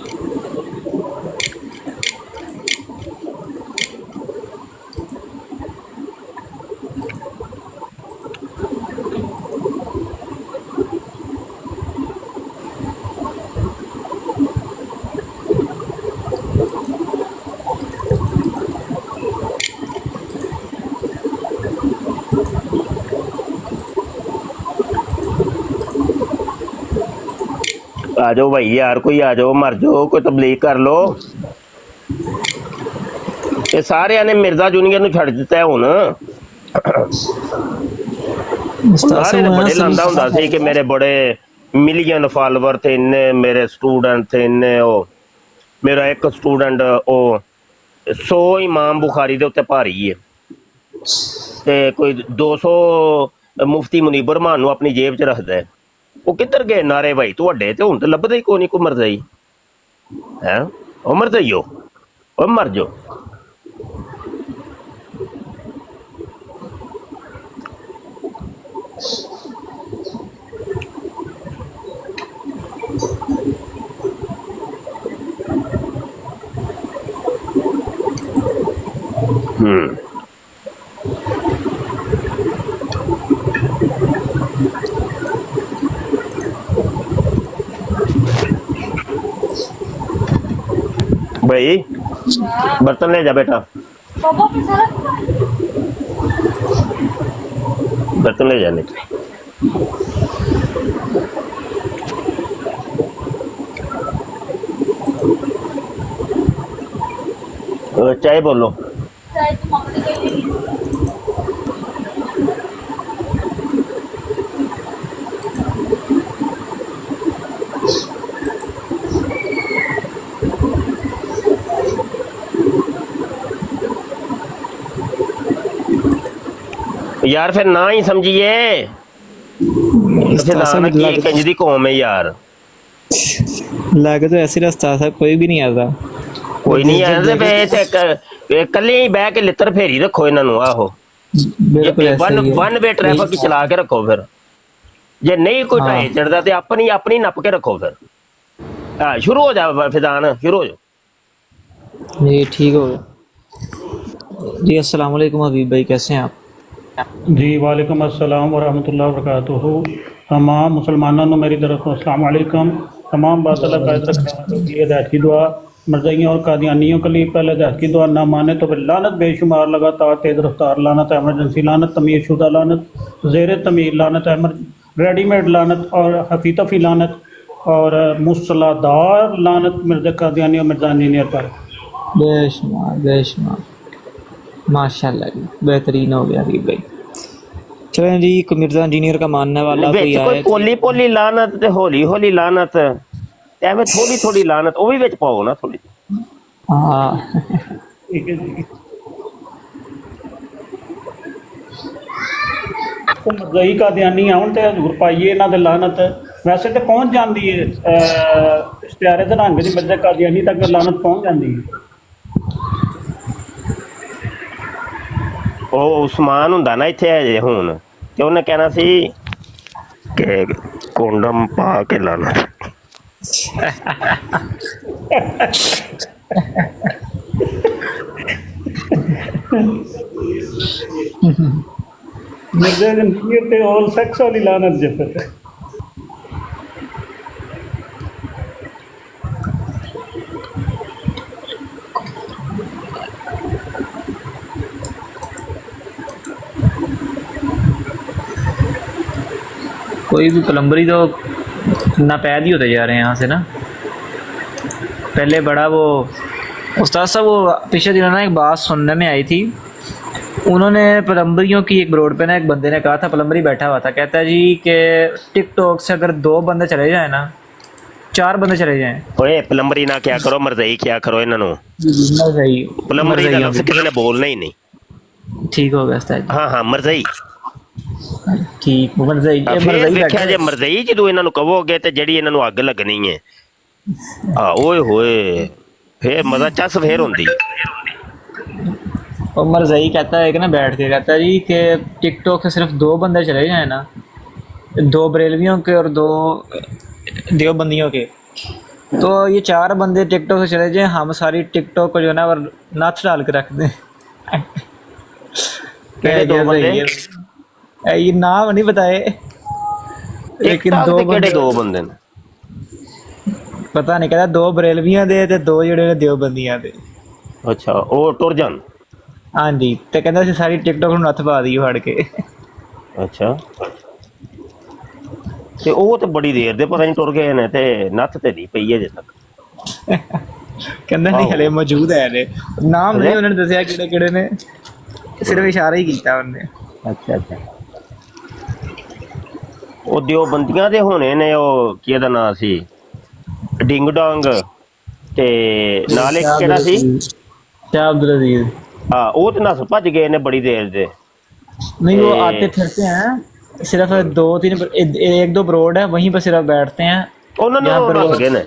आ जाओ भाई यार, कोई आ जाओ, मर जाओ, कोई तबलीग कर लो। ये सारे ने मिर्जा जूनियर ਨੂੰ ਛੱਡ ਦਿੱਤਾ ਹੈ ਹੁਣ। ਸਾਰੇ ਨੇ ਬੜੇ ਲਾਂਦਾ ਹੁੰਦਾ ਸੀ ਕਿ ਮੇਰੇ ਬੜੇ मिलियन फॉलोवर थे, इन्ने मेरे स्टूडेंट थे, इन्ने वो ਮੇਰਾ ਇੱਕ ਸਟੂਡੈਂਟ ਉਹ 100 ਇਮਾਮ ਬੁਖਾਰੀ ਦੇ ਉੱਤੇ ਭਾਰੀ ਹੈ ਤੇ ਕੋਈ 200 ਮੁਫਤੀ ਮੁਨੀਬਰ ਰਹਿਮਾਨ ਨੂੰ ਆਪਣੀ ਜੇਬ 'ਚ ਰੱਖਦਾ ਹੈ। ਉਹ ਕਿੱਧਰ ਗਏ ਨਾਰੇ ਭਾਈ ਤੁਹਾਡੇ? ਤੇ ਹੁਣ ਤਾਂ ਲੱਭਦਾ ਹੀ ਕੋਈ ਨਹੀਂ, ਕੋਈ ਮਰਜ਼ਈ ਹੈ, ਉਹ ਮਰਜ਼ਈ ਉਹ ਮਰ ਜਾਓ। भाई बर्तन ले जा बेटा, बर्तन ले जाने चाय बोलो। यार फिर ना ही समझिए, कंज दी कौम है यार। लागे तो ऐसे रास्ता था, कोई भी नहीं आता, कोई नहीं आता। कल्ले ही बह के लित्र फेरी रखो इन्हां नूं। आहो वन वे ट्रैफिक चला के रखो। फिर जे नहीं कोई ढाई चढ़दा ते अपनी अपनी नप के रखो। फिर शुरू हो जा फिजान, शुरू हो जाओ जी। ठीक हो गया जी। अस्सलाम वालेकुम हबीब भाई, कैसे हैं आप? जी वालेकुम अस्सलाम वरहमतुल्लाहि वबरकातुहू। तमाम मुसलमानों को मेरी तरफ अस्सलाम वालेकुम। तमाम बात अल्लाह कायद रखने वालों के लिए हिदायत की दुआ। मरज़इयों और कादियानियों के लिए पहले हिदायत की दुआ। ना माने तो फिर लानत बेशुमार, लगातार तेज़ रफ्तार लानत, एमरजेंसी लानत, तमीर शुदा लानत, ज़ेर तमीर लानत, रेडीमेड लानत और हकीतफ़ी लानत और मुसलादार लानत मिर्ज़ा कादियानी और मिर्ज़ा इंजीनियर पर बेशुमार बेशुमार। माशाल्लाह जी, बेहतरीन हो गया हबीब भाई। चलें जी, मिर्ज़ा इंजीनियर का मानने वाला कोई आए, पोली पोली लानत ते होली होली लानत, एवें थोड़ी थोड़ी लानत वो भी विच पाओ ना थोड़ी। हाँ ठीक है जी। तो मरज़ई कादियानी आउण ते हजूर पाइए इन्हां दे लानत। वैसे तो पहुँच जाती है इश्तिहारे दे रंग दी मिर्ज़ा कादियानी तक लानत पहुँच जाती है। ਉਹ ਉਸਮਾਨ ਹੁੰਦਾ ਨਾ ਇੱਥੇ ਹਜੇ ਹੁਣ, ਤੇ ਉਹਨੇ ਕਹਿਣਾ ਸੀ ਕਿ ਕੋਂਡਮ ਪਾ ਕੇ ਲਾਣਾ। मिर्ज़ा इंजीनियर ते ऑल सेक्स वाली लानत जे फिर। कोई भी प्लम्बरी तो नापैद ही होते जा रहे हैं यहाँ से ना। पहले बड़ा वो उस्ताद साहब, वो पिछले दिनों ना एक बात सुनने में आई थी। उन्होंने प्लम्बरियों की एक रोड पे ना एक बंदे ने कहा था, प्लम्बरी बैठा हुआ था, कहता है जी कि टिकटॉक से अगर 2 बंदे चले जाए ना, 4 बंदे चले जाएं। ओए प्लम्बरी ना क्या करो, मरज़ई क्या करो इन्हां नूं। मरज़ई प्लम्बरी दा लफ्ज़ किसी ने बोलना ही नहीं। ठीक हो गया उस्ताद। हाँ हाँ मरज़ई ठीक, मरज़ई ਵੇਖਿਆ ਜੇ ਮਰਜ਼ਈ ਜਦੋਂ ਇਹਨਾਂ ਨੂੰ ਕਹੋਗੇ ਤੇ ਜਿਹੜੀ ਇਹਨਾਂ ਨੂੰ ਅੱਗ ਲੱਗਣੀ ਹੈ। ਓਏ ਹੋਏ, ਫੇਰ ਮਜ਼ਾ ਚੱਸ ਫੇਰ ਹੁੰਦੀ। और मरज़ई कहता है कि ना बैठ के कहता है जी कि टिकटॉक से सिर्फ 2 बंदे चले जाए ना, 2 बरेलवियों के और 2 देवबंदियों के, तो ये 4 बंदे टिकटॉक से चले जाएं, हम सारी टिकटॉक को जो है ना और नाथ डाल के रख दें। ये नाम नहीं बताए, लेकिन 2 बंदे ने पता नहीं, कहता 2 बरेलवियां दे ते 2 ਜਿਹੜੇ ਨੇ ਦੇਵਬੰਦੀਆਂ ਦੇ। ਅੱਛਾ ਉਹ ਟੁਰ ਜਾਣ। ਹਾਂਜੀ, ਤੇ ਕਹਿੰਦਾ ਸੀ ਸਾਰੀ ਟਿਕਟੌਕ ਨੂੰ ਨੱਥ ਪਾ ਦਈਏ ਫੜ ਕੇ। ਅੱਛਾ, ਤੇ ਉਹ ਤੇ ਬੜੀ ਦੇਰ ਦੇ ਪਤਾ ਨਹੀਂ ਟੁਰ ਗਏ ਨੇ ਤੇ ਨੱਥ ਤੇ ਨਹੀਂ ਪਈ ਅਜੇ ਤੱਕ। ਕਹਿੰਦਾ ਨਹੀਂ ਹਲੇ ਮੌਜੂਦ ਹੈ ਨੇ, ਨਾਮ ਨਹੀਂ ਉਹਨਾਂ ਨੇ ਦੱਸਿਆ ਕਿਹੜੇ ਕਿਹੜੇ ਨੇ, ਸਿਰਫ ਇਸ਼ਾਰਾ ਹੀ ਕੀਤਾ ਉਹਨੇ। ਅੱਛਾ ਅੱਛਾ, ਉਹ 2 ਬੰਦੀਆਂ ਦੇ ਹੋਣੇ ਨੇ। ਉਹ ਕੀ ਇਹਦਾ ਨਾਂ ਸੀ, ਡਿੰਗ ਡੋਂਗ ਤੇ ਨਾਲ ਇੱਕ ਕਿਹੜਾ ਸੀ शाह अब्दुल अजीज। ਹਾਂ ਉਹ ਤੇ ਨਸ ਭੱਜ ਗਏ ਨੇ ਬੜੀ ਦੇਰ ਦੇ नहीं वो आते फिरते हैं सिर्फ दो तीन एक दो ब्रोड है वहीं पर सिर्फ बैठते हैं। ਉਹਨਾਂ जहाँ ਨੂੰ पर ਨਸ वो ਗਏ ਨੇ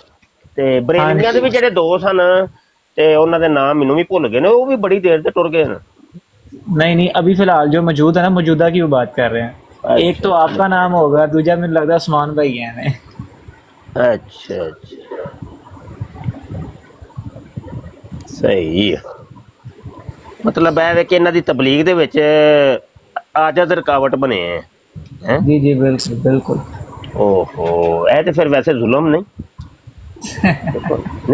ਤੇ ਬਰੇਲੀਆਂ ਦੇ ਵੀ ਜਿਹੜੇ ਦੋ ਸਨ ਤੇ ਉਹਨਾਂ ਦੇ ਨਾਮ ਮੈਨੂੰ ਵੀ ਭੁੱਲ ਗਏ ਨੇ ਉਹ ਵੀ ਬੜੀ ਦੇਰ ਤੇ ਟੁਰ ਗਏ ਨੇ नहीं नहीं अभी फिलहाल जो मौजूद है ना मौजूदा की वो बात कर रहे हैं। एक तो आपका नाम होगा दूजा मुझे लगता है उस्मान भाई हैं। ਅੱਛਾ ਅੱਛਾ ਸਹੀ ਹੈ ਮਤਲਬ ਇਹ ਵੇ ਕਿ ਇਹਨਾਂ ਦੀ ਤਬਲੀਗ ਦੇ ਵਿੱਚ ਆਜਦ ਰੁਕਾਵਟ ਬਣੇ ਹੈ जी जी बिल्कुल बिल्कुल। ਓਹੋ ਇਹ ਤੇ ਫਿਰ ਵੈਸੇ ਜ਼ੁਲਮ ਨਹੀਂ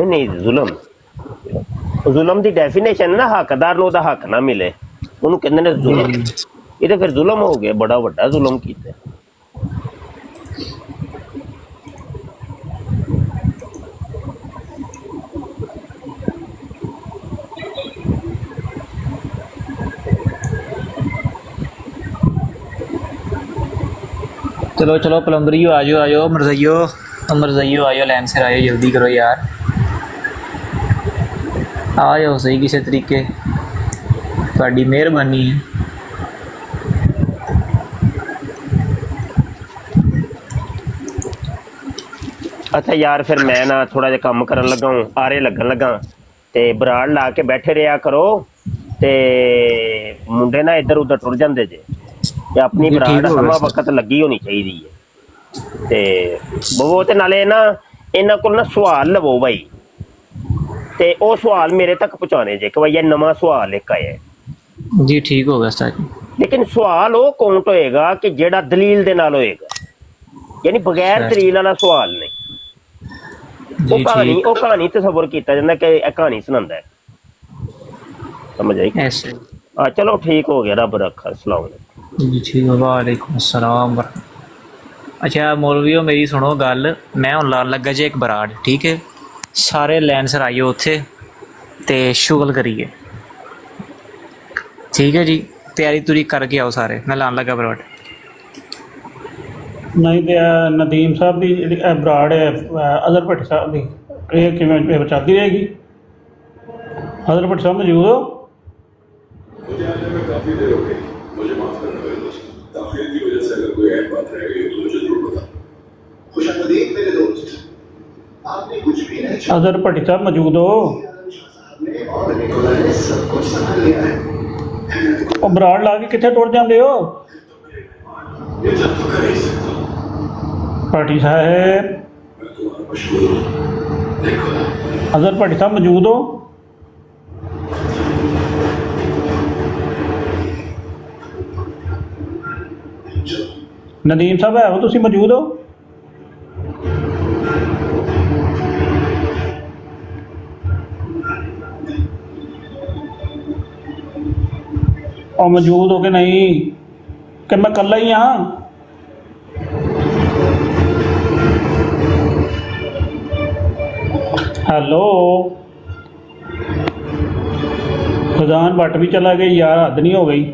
ਨਹੀਂ ਜ਼ੁਲਮ ਦੀ ਡੈਫੀਨੇਸ਼ਨ ਨਾ ਹੱਕਦਾਰ ਨੂੰ ਉਹਦਾ ਹੱਕ ਨਾ ਮਿਲੇ ਉਹਨੂੰ ਕਹਿੰਦੇ ਨੇ ਜ਼ੁਲਮ ਇਹ ਤੇ ਫਿਰ ਜ਼ੁਲਮ ਹੋ ਗਿਆ ਬੜਾ ਵੱਡਾ ਜ਼ੁਲਮ ਕੀਤਾ चलो चलो प्लम्बरियो आ जाओ मरजइयो आ जाओ लैन से आयो जल्दी करो यार आ जाओ सही किसी तरीके ਤੁਹਾਡੀ ਮਿਹਰਬਾਨੀ है। ਅੱਛਾ ਯਾਰ ਫਿਰ ਮੈਂ ਨਾ ਥੋੜਾ ਜਿਹਾ ਕੰਮ ਕਰਨ ਲੱਗਾ ਆਰੇ ਲੱਗਣ ਲੱਗਾ ਤੇ ਬਰਾੜ ਲਾ ਕੇ ਬੈਠੇ ਰਿਹਾ ਕਰੋ ਤੇ ਮੁੰਡੇ ਨਾ ਇੱਧਰ ਉੱਧਰ ਟੁਰ ਜਾਂਦੇ ਜੇ ਤੇ ਆਪਣੀ ਬਰਾੜ ਸਮਾਂ ਵਕਤ ਲੱਗੀ ਹੋਣੀ ਚਾਹੀਦੀ ਹੈ ਤੇ ਬਵੋ ਤੇ ਨਾਲੇ ਨਾ ਇਹਨਾਂ ਕੋਲ ਨਾ ਸਵਾਲ ਲਵੋ ਬਾਈ ਤੇ ਉਹ ਸਵਾਲ ਮੇਰੇ ਤੱਕ ਪਹੁੰਚਾਉਣੇ ਜੇ ਕਿ ਬਈ ਇਹ ਨਵਾਂ ਸਵਾਲ ਇੱਕ ਆਇਆ जी ठीक होगा उस्ताद जी। लेकिन सवाल वो काउंट होएगा कि जेड़ा दलील दे नाल होएगा यानी बगैर दलील वाला सवाल नहीं वो कहानी तस्वर किया जाता कि कहानी सुनांदा है समझ आई ऐसे चलो ठीक हो गया रब रखा अस्सलाम वालेकुम जी ठीक है वालेकुम अस्सलाम। अच्छा मौलवियो मेरी सुनो गल मैं हुण लान लगा जे एक बराड़ ठीक है सारे लैन सर आइयो उत्थे ते शुगल करिए ठीक है जी तैयारी तुरी करके आओ सारे मैं लान लगा बराड़। ਨਹੀਂ ਤੇ ਨਦੀਮ ਸਾਹਿਬ ਦੀ ਜਿਹੜੀ ਇਹ ਬਰਾੜ ਹੈ ਅਜ਼ਹਰ ਭੱਟੀ ਸਾਹਿਬ ਦੀ ਇਹ ਕਿਵੇਂ ਚੱਲਦੀ ਰਹੇਗੀ? ਅਜ਼ਹਰ ਭੱਟੀ ਸਾਹਿਬ ਮੌਜੂਦ ਹੋ? अजहर भट्टी साहब मौजूद हो? ਉਹ ਬਰਾੜ ਲਾ ਕੇ ਕਿੱਥੇ ਟੁਰ ਜਾਂਦੇ ਹੋ? ਭੱਟੀ ਸਾਹਿਬ ਅਜ਼ਹਰ ਭੱਟੀ ਸਾਹਿਬ ਮੌਜੂਦ ਹੋ? ਨਦੀਮ ਸਾਹਿਬ ਹੈ ਹੋ ਤੁਸੀਂ ਮੌਜੂਦ ਹੋ? और मौजूद हो के नहीं कि मैं कल्ला ही हाँ? हेलो खजान भट्ट भी चला गई यार हद नहीं हो गई।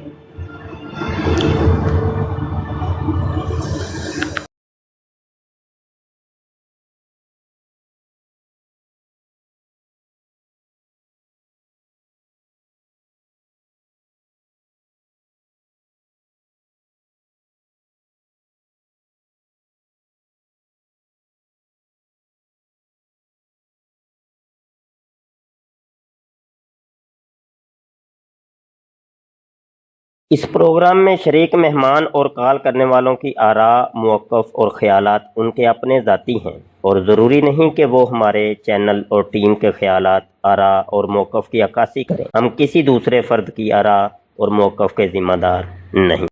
इस प्रोग्राम में शरीक मेहमान और कॉल करने वालों की आरा मौक़िफ़ और ख़यालात उनके अपने ज़ाती हैं और ज़रूरी नहीं कि वो हमारे चैनल और टीम के ख़यालात आरा और मौक़िफ़ की अक्कासी करें। हम किसी दूसरे फ़र्द की आरा और मौक़िफ़ के ज़िम्मेदार नहीं।